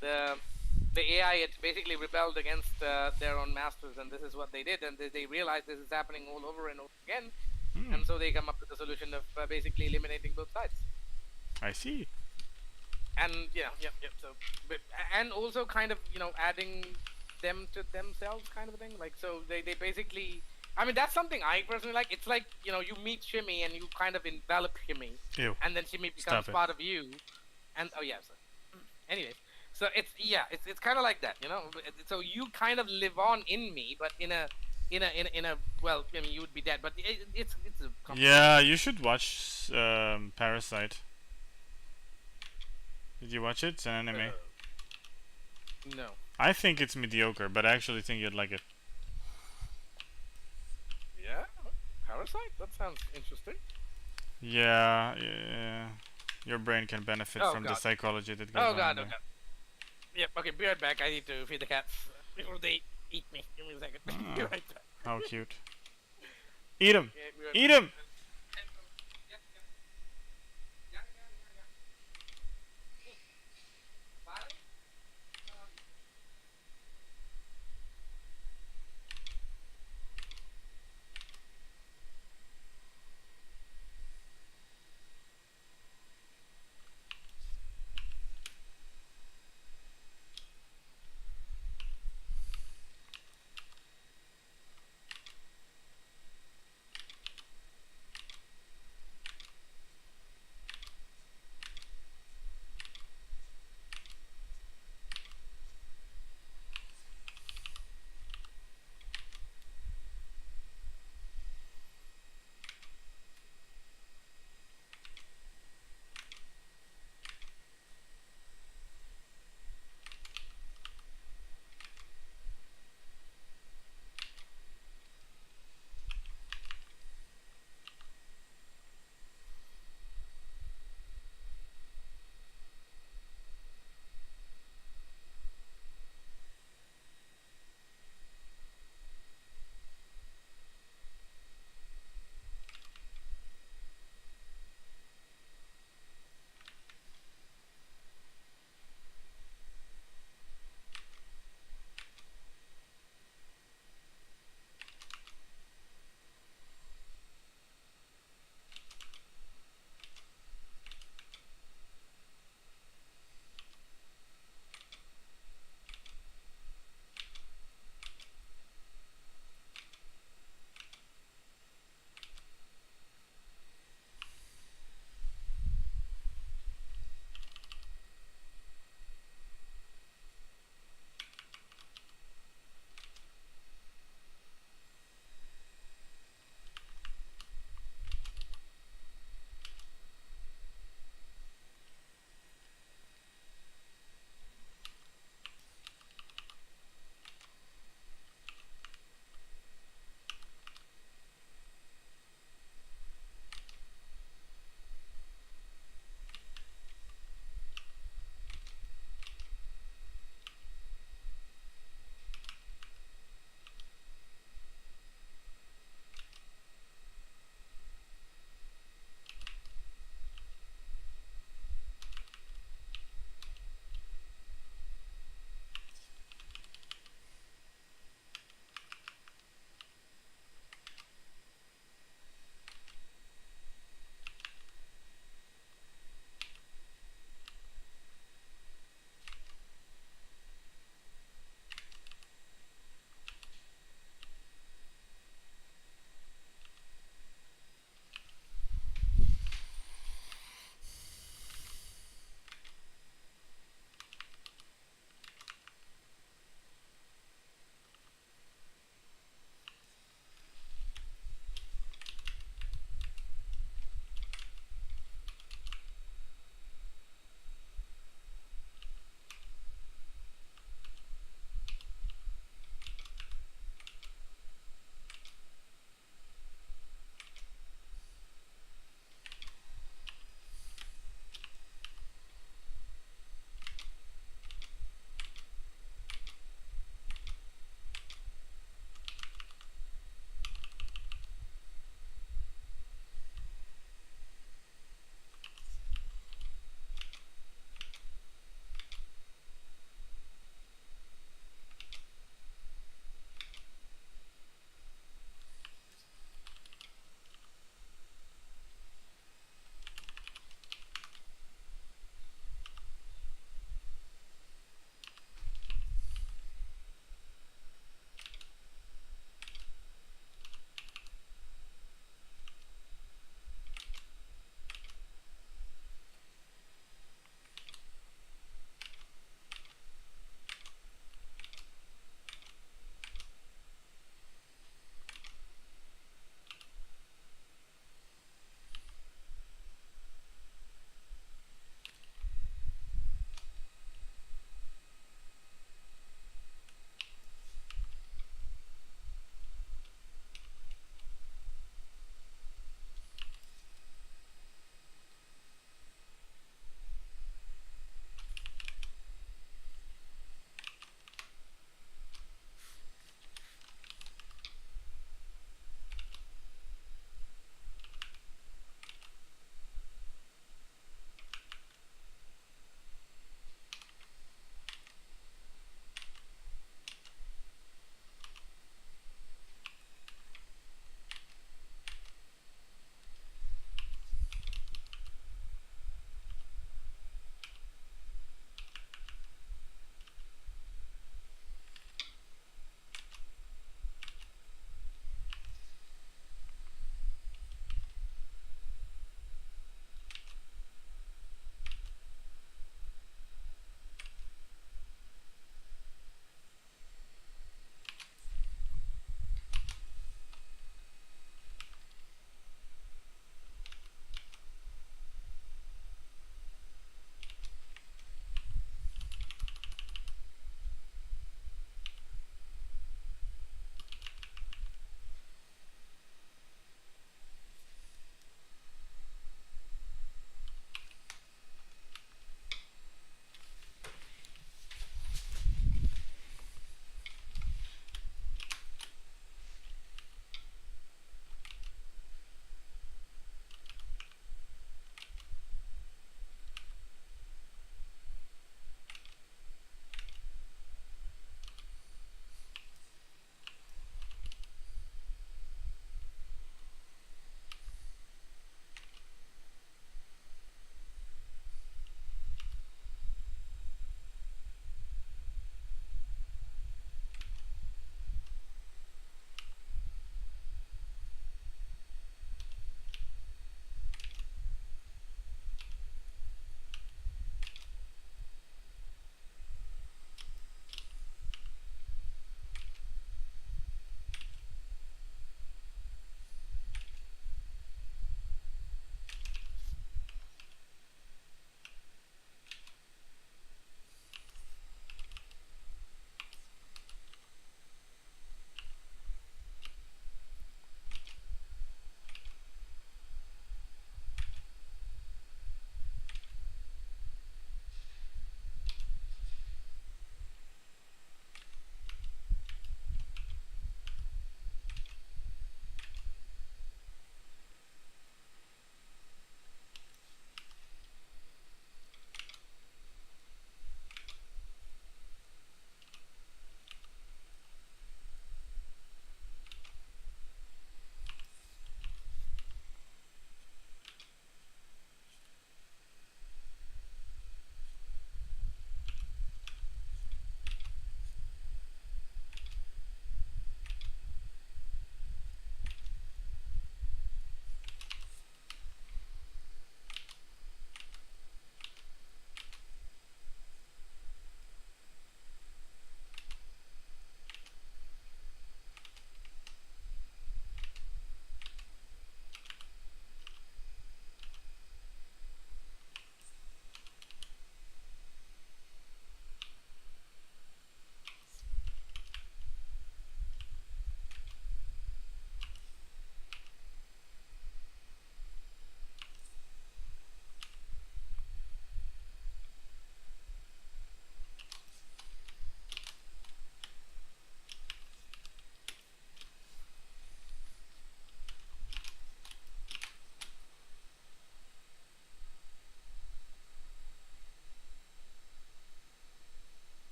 The AI had basically rebelled against their own masters, and this is what they did, and they realized this is happening all over and over again, Hmm. and so they come up with the solution of basically eliminating both sides. I see. And yeah. So, and also kind of, you know, adding them to themselves kind of a thing. Like, so they basically, I mean, that's something I personally like. It's like, you know, you meet Shimmy and you kind of envelop Shimmy, Ew. and then Shimmy becomes Stop it. part of you. And oh yeah, so anyways, so it's, yeah, it's kind of like that, you know. So you kind of live on in me, but in a well, I mean, you would be dead, but it's a Yeah, you should watch Parasite. Did you watch it? It's an anime. no. I think it's mediocre, but I actually think you'd like it. Yeah, Parasite. That sounds interesting. Yeah, yeah. Your brain can benefit Oh from the god. psychology that goes Oh on god. Oh there. god. Yep. Okay. Be right back. I need to feed the cats before they eat me. Give me a second. Be Ah, right back. how cute. Eat him! Okay, be right Eat back. him! Yeah, yeah, yeah. Bye.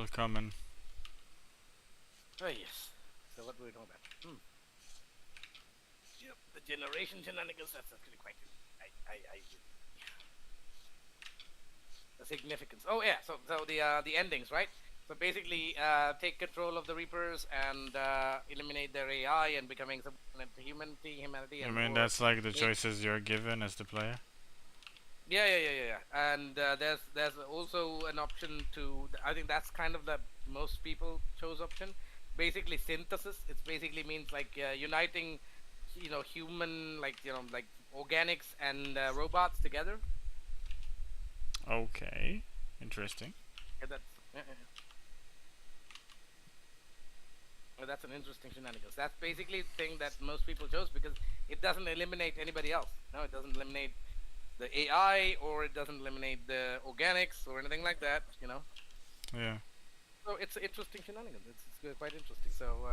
Willkommen. Oh yes. So what were we talking about? Yep, the generation shenanigans. That's actually quite. The significance. Oh yeah. So the endings, right? So basically, take control of the Reapers and eliminate their AI and becoming subordinate to humanity, I and mean, or that's like the make- choices you're given as the player. yeah. And there's also an option to. I think that's kind of the most people chose option. Basically, synthesis. It basically means like uniting, human like like organics and robots together. Okay, interesting. Yeah, that's an interesting shenanigans. That's basically the thing that most people chose because it doesn't eliminate anybody else. No, it doesn't eliminate the AI or it doesn't eliminate the organics or anything like that. Yeah. So it's interesting shenanigans. It's quite interesting. So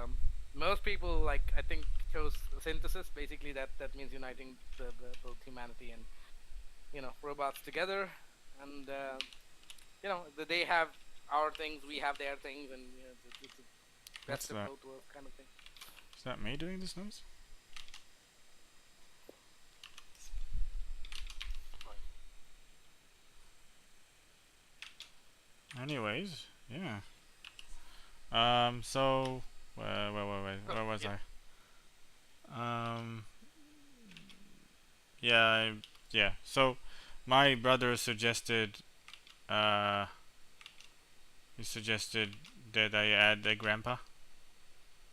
most people like I think chose synthesis. Basically, that means uniting both humanity and robots together, and they have our things, we have their things, and it's a What's best of that? both worlds kind of thing. Is that me doing this noise? Anyways, yeah. So, where was Yeah. I? Yeah, yeah. So, my brother suggested, uh, he suggested that I add a grandpa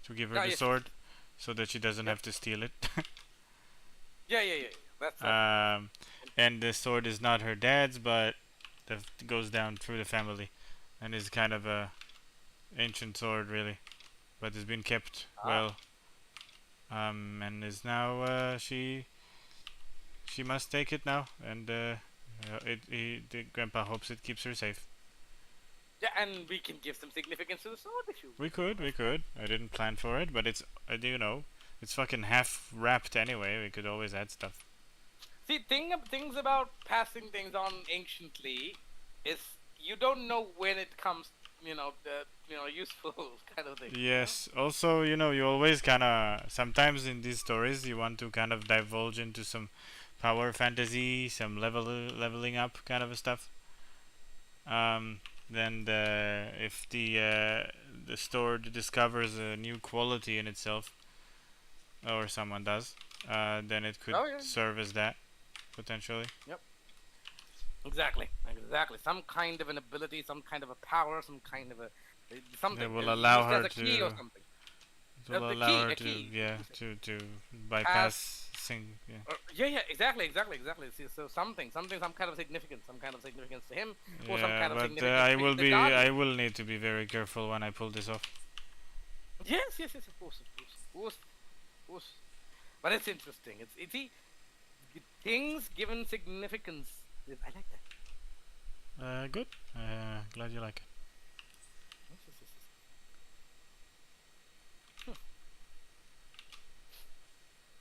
to give her Ah, the yes. sword, so that she doesn't Yep. have to steal it. Yeah. That's And the sword is not her dad's, but goes down through the family, and is kind of a ancient sword, really, but has been kept well. And is now she must take it now, and the grandpa hopes it keeps her safe. yeah, and we can give some significance to the sword if you. We could. I didn't plan for it, but it's it's fucking half wrapped anyway. We could always add stuff. See, things about passing things on anciently is you don't know when it comes, the useful kind of thing. Yes. Also, you always kind of sometimes in these stories you want to kind of divulge into some power fantasy, some leveling up kind of stuff. Then if the sword discovers a new quality in itself, or someone does, then it could Oh yeah. serve as that potentially. Yep. Exactly. Some kind of an ability, some kind of a power, some kind of a something. It will used allow as her a key or to. something. It will The allow her a to key. to bypass yeah. Yeah, exactly. See, so some kind of significance, to him, or some Yeah, kind of but significance to the I guardian. will need to be very careful when I pull this off. Yes, of course. But it's interesting. It's things given significance. I like that. Good. Glad you like it. Yes.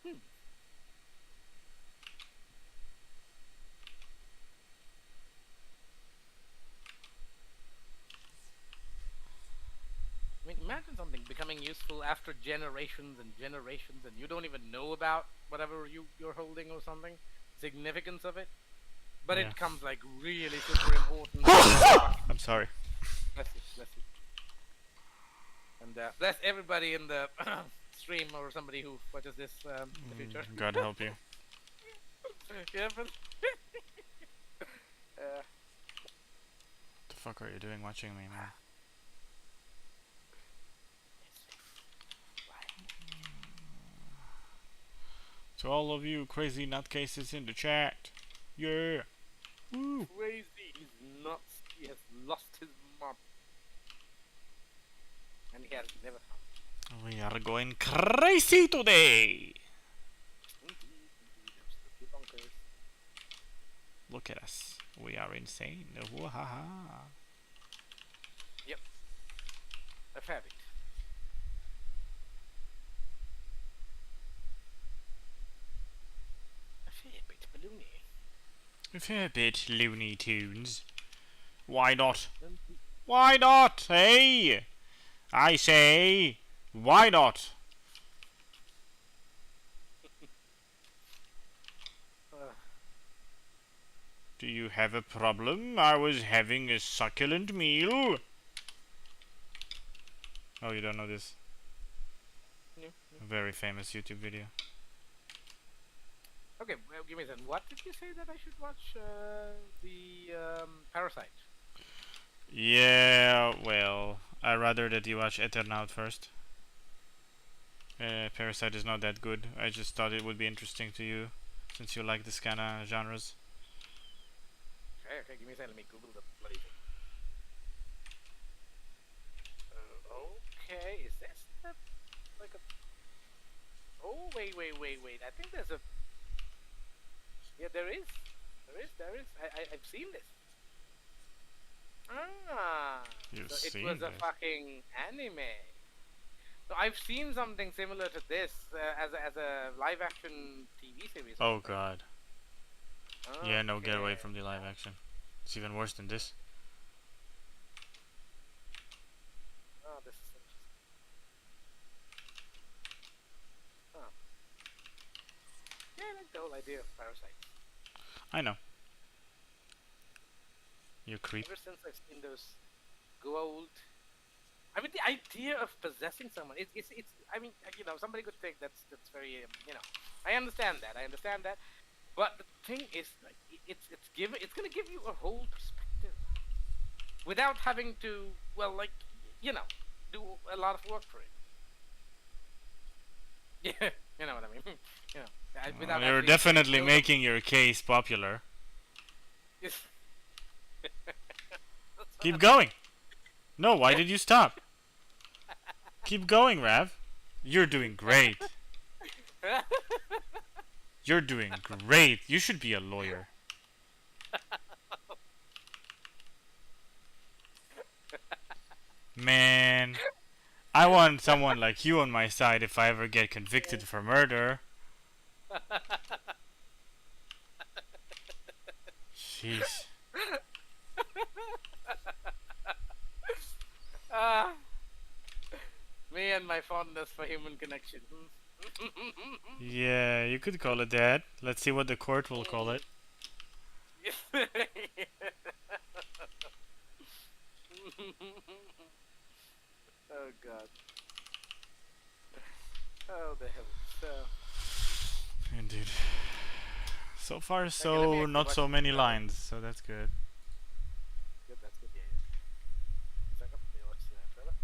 Hmm. I mean, imagine something becoming useful after generations and generations, and you don't even know about whatever you're holding or something. Significance of it, but Yeah. it comes like really super important. I'm sorry. Bless you, and bless everybody in the stream or somebody who watches this in the future. God help you. Yeah, but The fuck are you doing watching me, man? To all of you crazy nutcases in the chat. Yeah. Woo. crazy. He's nuts. He has lost his mom, and he has never found. We are going crazy today. Indeed, absolutely bonkers. Look at us. We are insane. Wah-ha-ha. Yep, a fair bit. A fair bit balloony. A fair bit Looney Tunes. Why not? Why not? Hey! I say, why not? Do you have a problem? I was having a succulent meal. Oh, you don't know this? No. A very famous YouTube video. Okay, well, give me a second. What did you say that I should watch? The Parasite. Yeah, well, I'd rather that you watch Eternaut first. Parasite is not that good. I just thought it would be interesting to you, since you like this kind of genres. Okay, give me a second. Let me Google the bloody thing. Okay, is this like a? Oh, wait. I think there's a. Yeah, there is. I've seen this. Ah, You've so it seen was a this? fucking anime. So I've seen something similar to this as a live action TV series. or Oh something. god. Yeah, no, get away Okay. from the live action. It's even worse than this. Oh, this is interesting. Huh. Yeah, I like the whole idea of Parasite. I know. You creep. Ever since I've seen those gold. I mean, the idea of possessing someone, it's I mean, somebody could think that's very, I understand that. But the thing is, like, it's gonna give you a whole perspective without having to, well, like, do a lot of work for it. Yeah, you know what I mean. Without You're actually definitely build up- making your case popular. Yes. Keep going. No, why did you stop? Keep going, Rav. You're doing great. You're doing great. You should be a lawyer. Man, I want someone like you on my side if I ever get convicted for murder. Jeez. Ah, me and my fondness for human connection. Yeah, you could call it that. Let's see what the court will call it. Oh god. Oh the hell. So Indeed. So far, let me so actually not watch so the many trailer. lines, so that's good. Good, that's good. Yeah. Second, let me watch the trailer.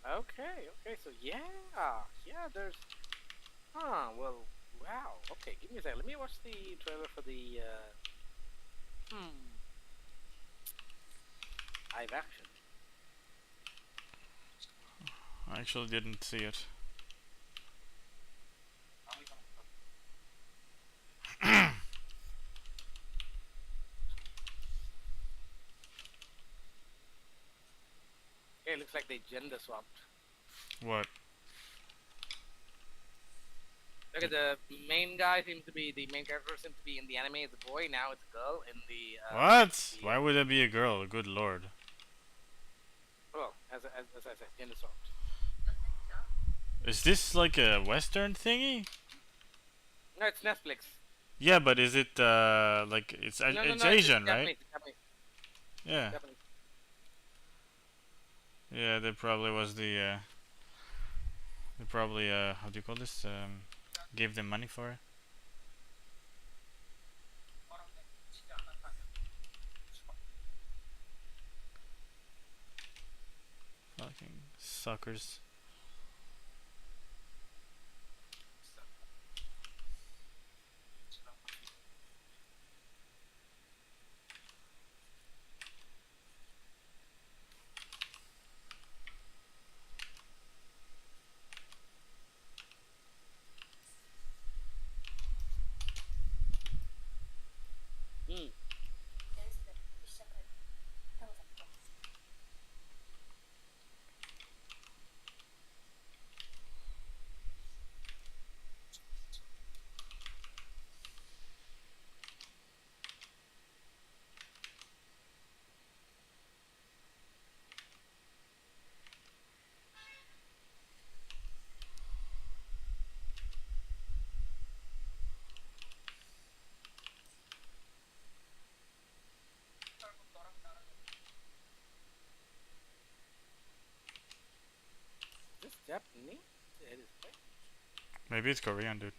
Okay, so yeah, there's, well, wow, okay, give me a second, let me watch the trailer for the, live action. I actually didn't see it. Okay, looks like they gender swapped. What? Look at the main character seems to be in the anime as a boy, now it's a girl in the, What? Why would it be a girl? Good lord. well, as I said, gender swapped. Is this like a Western thingy? No, it's Netflix. Yeah, but is it like it's No, it's no, Asian, right? Japanese, Yeah. Japanese. Yeah, there probably was they probably how do you call this? Gave them money for it. Fucking suckers. Hmm. This Japanese? It is, right? Maybe it's Korean, dude.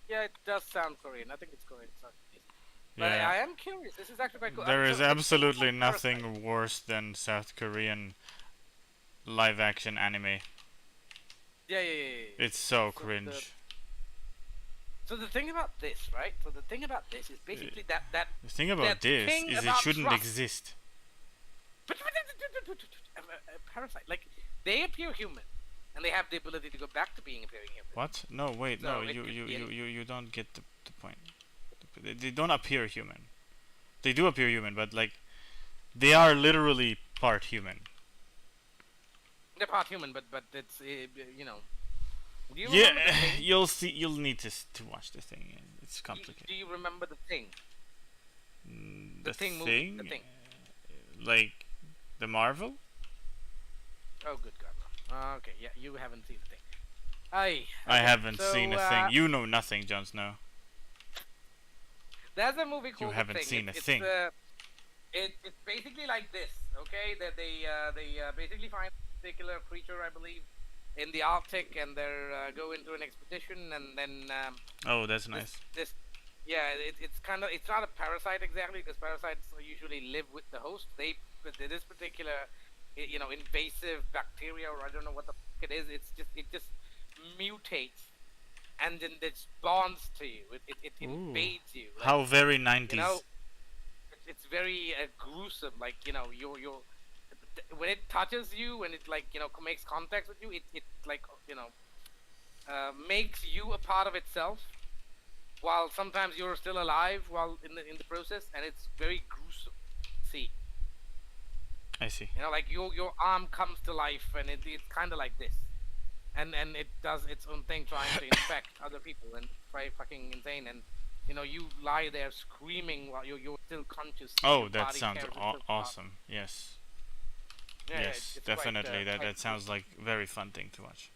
Yeah, it does sound Korean. I think it's Korean. It's not Japanese. But Yeah. I am curious. This is actually quite cool. There So is the thing absolutely about Parasite- nothing worse than South Korean live action anime. Yeah. It's so So cringe. So the thing about this, right? So the thing about this is basically that The thing about that this thing is it about shouldn't trust. exist. Parasite, like they appear human, and they have the ability to go back to being appearing human. What? No, wait, So no, it you could you, be you, any- you you don't get the point. They don't appear human. They do appear human, but like they are literally part human. They're part human, but it's you know. Do you remember the Yeah, thing? you'll see. You'll need to watch the thing. It's Do complicated. you remember the thing? The Thing movie, thing, the Thing. like the Marvel. Oh, good God. Okay, yeah, you haven't seen the thing. I okay, haven't so, seen a thing. You know nothing, Jon Snow. There's a movie called The haven't Thing. seen a it's, thing. It's basically like this, okay? That they basically find a particular creature, I believe, in the Arctic, and they go into an expedition, and then Oh, that's nice. this yeah, it's kind of it's not a parasite exactly because parasites usually live with the host. But this particular you know invasive bacteria or I don't know what the fuck it is. It just mutates and then it bonds to you. It Ooh. invades you. Like, How very 90s. you know, it's very gruesome. Like you know, you're when it touches you, when it like you know makes contact with you, it like you know makes you a part of itself. While sometimes you're still alive while in the process, and it's very gruesome. See, I see. you know, like your arm comes to life, and it's kind of like this, and it does its own thing, trying to infect other people, and it's very fucking insane. And you know, you lie there screaming while you're still conscious. Oh, your that body sounds carries itself out. awesome. Yes. Yeah, Yes, it's definitely. Quite, that quite that sounds like very fun thing to watch.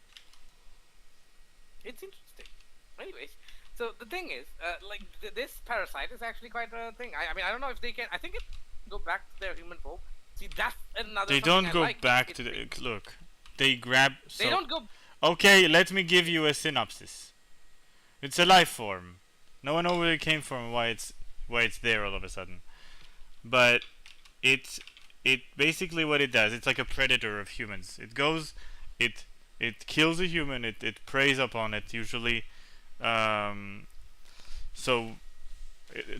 It's interesting. Anyways, so the thing is, like this parasite is actually quite a thing. I mean, I don't know if they can. I think it go back to their human form. See, that's another. They something don't I go like. back It's to the big- look. They grab. They don't go. Okay, let me give you a synopsis. It's a life form. No one knows where it came from, why it's there all of a sudden. But it basically what it does. It's like a predator of humans. It goes, it kills a human. It preys upon it usually. Um, so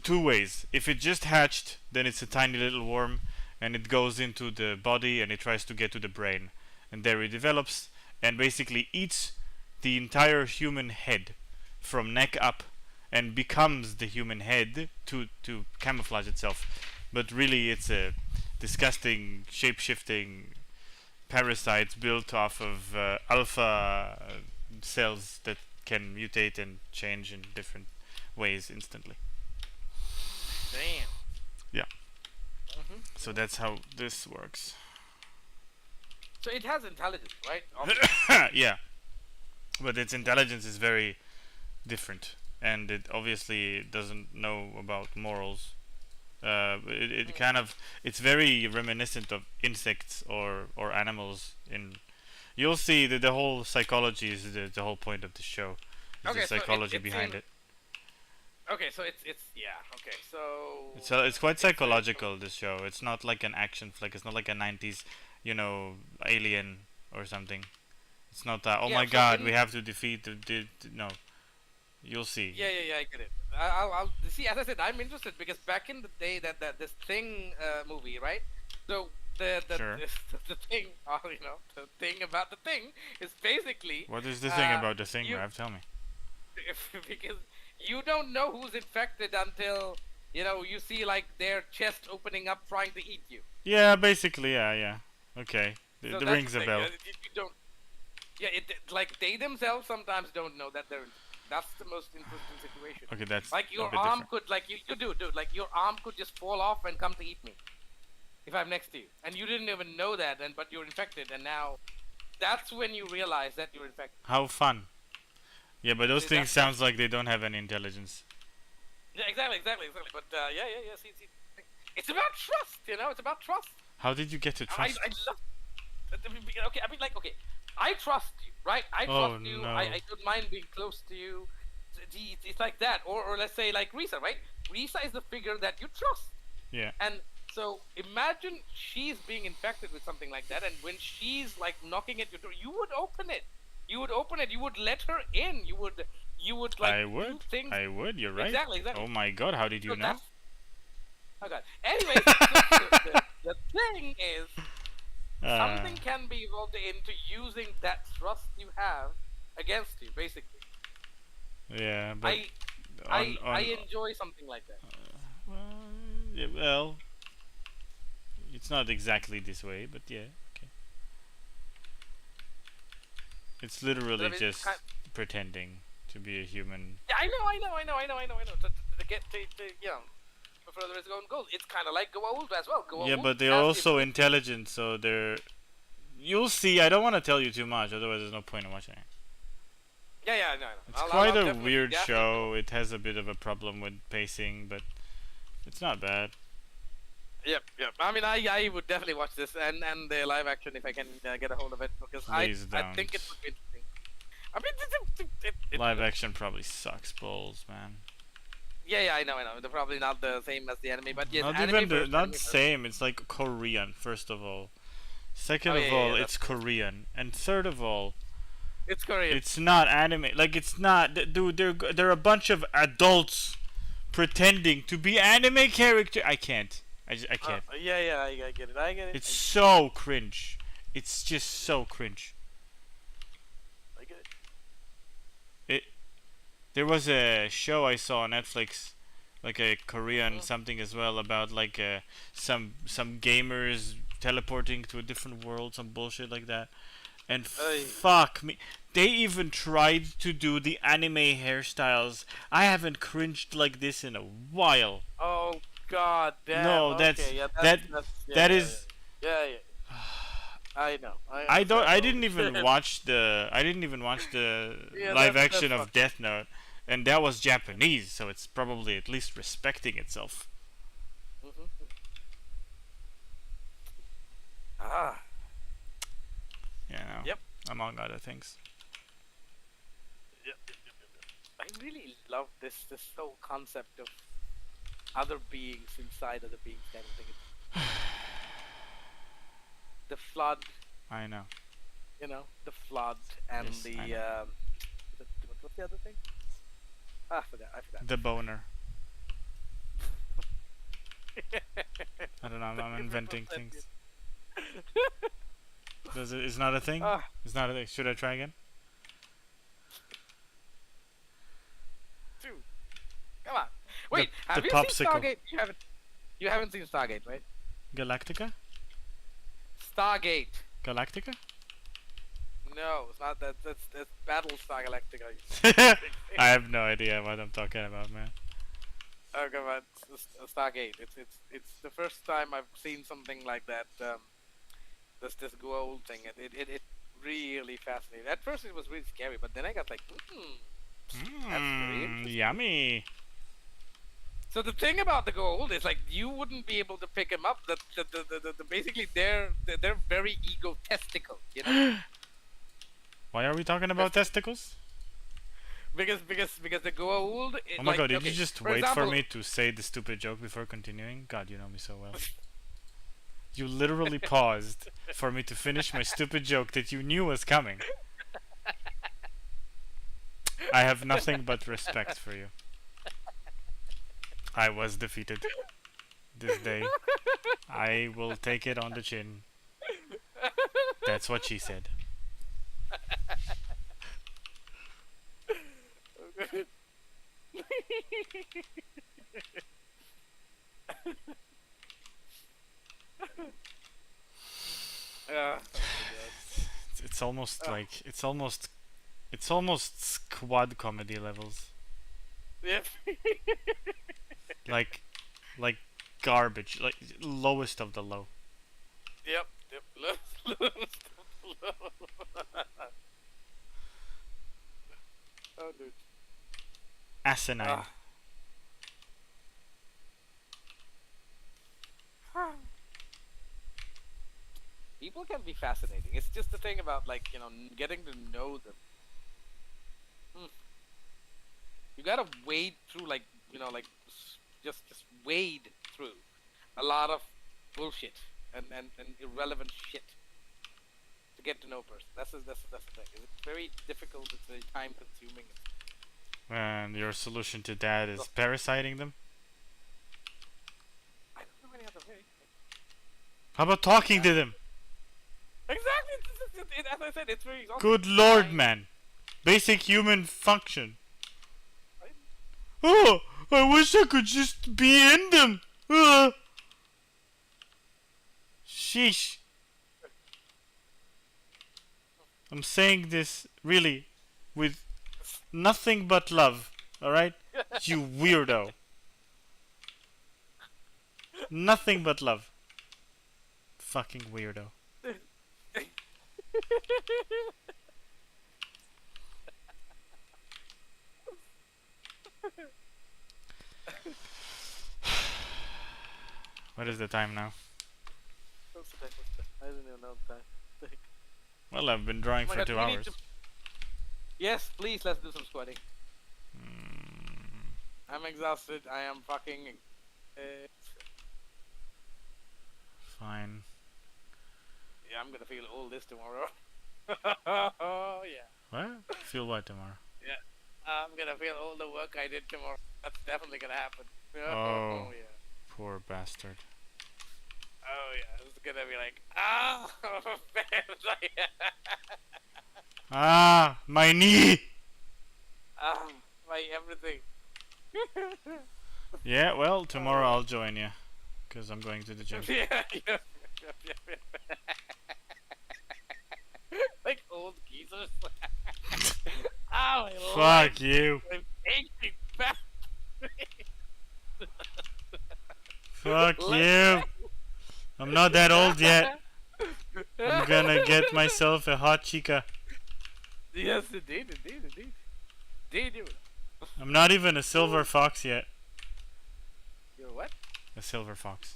two ways. If it just hatched, then it's a tiny little worm, and it goes into the body and it tries to get to the brain, and there it develops and basically eats the entire human head from neck up and becomes the human head to camouflage itself. But really, it's a disgusting shape-shifting parasite built off of alpha cells that can mutate and change in different ways instantly. Damn. Yeah. hmm So that's how this works. So it has intelligence, right? Obviously. Yeah, but its intelligence is very different, and it obviously doesn't know about morals It kind of it's very reminiscent of insects or animals. In you'll see that the whole psychology is the whole point of the show. Is the Okay, so psychology it's behind in. it. Okay, so it's yeah. Okay, so It's quite it's a psychological. This show. It's not like an action flick. It's not like a '90s, Alien or something. It's not that. Oh yeah. my So God, we in have to defeat the no. You'll see. I get it. I'll see. As I said, I'm interested because back in the day, that this thing movie, right? So the Sure. the thing, the thing about the thing is basically What is the thing uh, about the thing, you Rav? Tell me. because you don't know who's infected until you see like their chest opening up trying to eat you. Yeah, basically, yeah. Okay. So The that's rings the a thing. bell. You don't. Yeah, like they themselves sometimes don't know that they're. That's the most interesting situation. Okay, that's Like a your bit arm different. could, like you do, dude. Like your arm could just fall off and come to eat me if I'm next to you, and you didn't even know that, but you're infected, and now that's when you realize that you're infected. How fun. Yeah, but those See, things that's- sounds like they don't have any intelligence. Yeah, exactly. But yeah. See, it's about trust, It's about trust. How did you get to trust? I love. Okay, I mean, like, okay, I trust you, right? I Oh, trust you. no. I don't mind being close to you. It's like that, or let's say like Risa, right? Risa is the figure that you trust, Yeah. and so imagine she's being infected with something like that, and when she's like knocking at your door, you would open it. You would open it. You would let her in. You would like I do would. things. I would. You're right. Exactly. Oh my God, how did you So know? that's- Oh god. Anyways, the thing is, something can be evolved into using that trust you have against you, basically. Yeah, but I enjoy something like that. yeah, well, it's not exactly this way, but yeah, okay. It's literally I mean, just pretending to be a human. Yeah, I know. To get to the further it's going goes. It's kind of like Goa'uld as well. Goa'uld Yeah, but they're has the also ability- intelligent, so they're. You'll see. I don't want to tell you too much, otherwise there's no point in watching it. Yeah, I know. It's quite a weird show. It has a bit of a problem with pacing, but it's not bad. Yep. I mean, I would definitely watch this and the live action if I can get a hold of it because Please I think it don't. would be interesting. I mean, Live action probably sucks balls, man. Yeah, I know. They're probably not the same as the anime, but yes, Not anime even first, not anime first. same. It's like Korean. First of all, second Oh, of yeah, all, yeah, it's Korean, and third of all, It's Korean. it's not anime. Like it's not, dude. They're a bunch of adults pretending to be anime character. I can't. I can't. Yeah, I get it. I get it. It's so cringe. It's just so cringe. I get it. There was a show I saw on Netflix, like a Korean Mhm. something as well, about like some gamers teleporting to a different world, some bullshit like that. And Ay. fuck me, they even tried to do the anime hairstyles. I haven't cringed like this in a while. Oh God damn. No, okay, that's- yeah, that- yeah, that yeah, is. Yeah. I know. I don't. I didn't understand. even watch the. I didn't even watch the Yeah, live that's action of fucked. Death Note, and that was Japanese, so it's probably at least respecting itself. Mhm. Ah. You know. Yep. Among other things. Yep. I really love this whole concept of other beings inside other beings kind of thing. The flood, I know. the flood and Yes, I the what's the other thing? I forgot. The boner. I don't know. I'm inventing things. It's not a thing. Ah, It's not a thing. Should I try again? dude. Come on. Wait, the have you popsicle. seen Stargate? You haven't seen Stargate, right? Galactica. Stargate. Galactica. No, it's not that. That's Battlestar Galactica. I have no idea what I'm talking about, man. Oh come on, it's Stargate. It's the first time I've seen something like that. This Goa'uld thing. It really fascinating. At first it was really scary, but then I got like, Yummy. So the thing about the gold is like you wouldn't be able to pick him up. Basically they're very egotistical, you know, Why are we talking about testicles? because the gold. Oh my Like, god, did okay, you just for wait for example, me to say the stupid joke before continuing? God, you know me so well. You literally paused for me to finish my stupid joke that you knew was coming. I have nothing but respect for you. I was defeated this day. I will take it on the chin. That's what she said. oh It's almost Oh. like it's almost squad comedy levels. Yep. Like like garbage, like lowest of the low. Yep. Oh, dude. Asinine. People can be fascinating. It's just the thing about, like, you know, getting to know them. You gotta wade through, like, you know, like just wade through a lot of bullshit and irrelevant shit to get to know a person. That's the thing. It's very difficult. It's very time consuming. And your solution to that is parasiting them? I don't know any other way. How about talking to them? Exactly. As I said, it's very exhausting. Good lord, man. Basic human function. Oh, I wish I could just be in them. Sheesh. I'm saying this really with nothing but love, alright? You weirdo. Nothing but love. Fucking weirdo. What is the time now? I don't even know the time. Well, I've been drawing Oh my for God, 2 we need hours. to- Yes, please, let's do some squatting. I'm exhausted. I am fucking. Fine. Yeah, I'm gonna feel all this tomorrow. Oh yeah. What? Feel what tomorrow? I'm gonna feel all the work I did tomorrow. That's definitely gonna happen. Oh. Yeah. Poor bastard. Oh yeah. It's gonna be like, ah, Ah, my knee! ah, my everything. Yeah, well, tomorrow I'll join you. Because I'm going to the gym. Yeah. Like old geezers. Oh, Fuck you. I'm aching back. Fuck you. I'm not that old yet. I'm gonna get myself a hot chica. Yes, indeed. Did you? I'm not even a silver fox yet. You're what? A silver fox.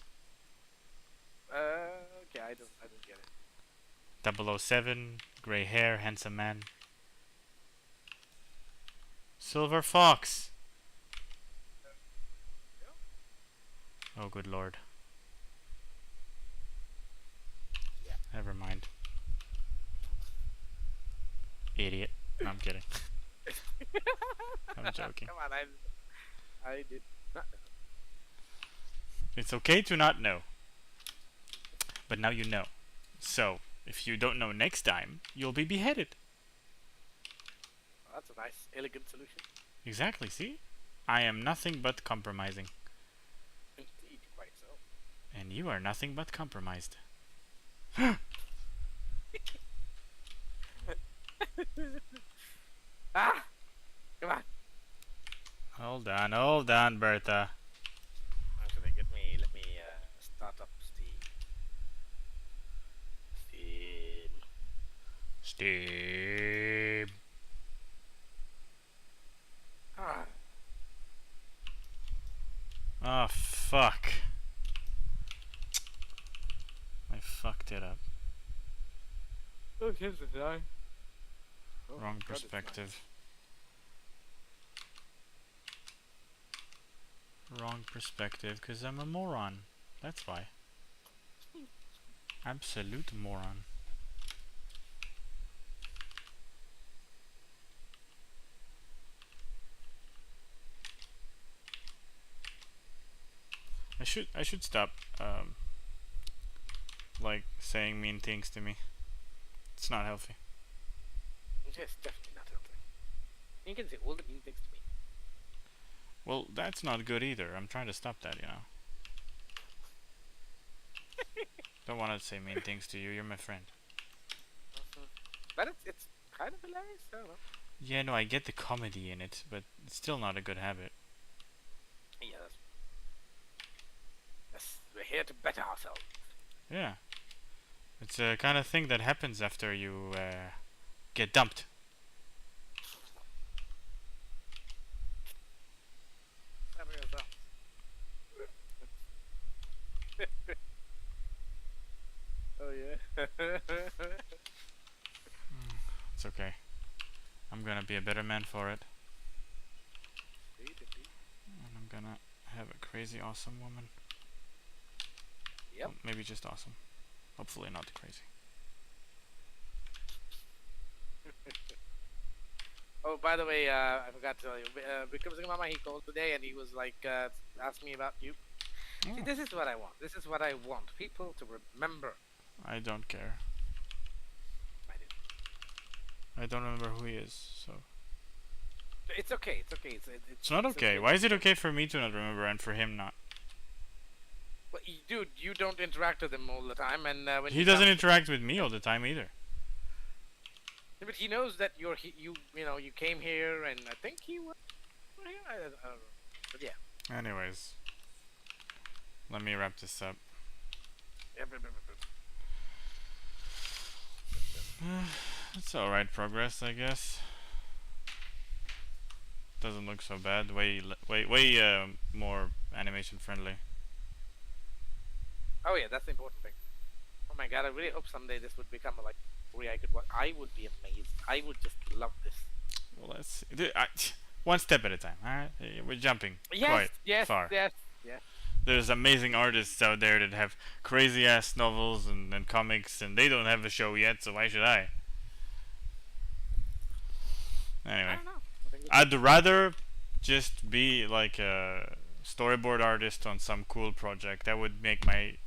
Okay, I don't get it. 007, grey hair, handsome man. Silver fox. Oh, good lord. Yeah. Never mind. Idiot. No, I'm kidding. I'm joking. Come on, I did not know. It's okay to not know. But now you know. So, if you don't know next time, you'll be beheaded. Well, that's a nice, elegant solution. Exactly, see? I am nothing but compromising. Indeed, quite so. And you are nothing but compromised. Ah! Come on. Hold on, Bertha. Actually, let me start up Steam. Steam. Ah. fuck. I fucked it up. Oh, here's the die. Wrong perspective. Wrong perspective, because I'm a moron. That's why. Absolute moron. I should stop like saying mean things to me. It's not healthy. Yes, definitely not healthy. You can say all the mean things to me. Well, that's not good either. I'm trying to stop that, you know. Don't want to say mean things to you. You're my friend. But it's kind of hilarious. I don't know. Yeah, no, I get the comedy in it, but it's still not a good habit. Yeah, we're here to better ourselves. Yeah. It's a kind of thing that happens after you get dumped. Oh yeah. It's okay. I'm gonna be a better man for it. And I'm gonna have a crazy awesome woman. Yep. Well, maybe just awesome. Hopefully not crazy. Oh, by the way, I forgot to tell you. Vikram Singh Mama, he called today and he was like, asked me about you. Oh. See, this is what I want. This is what I want. People to remember. I don't care. I do. I don't remember who he is, so... It's okay. It's okay. It's not okay. Why is it okay for me to not remember and for him not? Well, dude, you don't interact with him all the time, and when He doesn't interact with me all the time either. Yeah, but he knows that you came here, and I think he was here. I don't know. But yeah. Anyways, let me wrap this up. It's alright progress, I guess. Doesn't look so bad. Way more animation friendly. Oh yeah, that's the important thing. Oh my god, I really hope someday this would become like where I could watch. I would be amazed. I would just love this. Well, let's see. One step at a time. Alright, we're jumping quite far. Yes. There's amazing artists out there that have crazy ass novels and comics, and they don't have a show yet, so why should I? Anyway, I don't know. I'd rather just be like a storyboard artist on some cool project. That would make my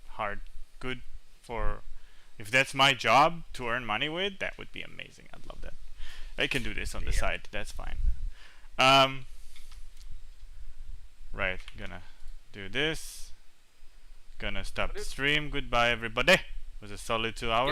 heart good. For if that's my job to earn money with, that would be amazing. I'd love that. I can do this on the side. That's fine. Right, gonna do this. Gonna stop the stream. Goodbye, everybody. It was a solid 2 hours.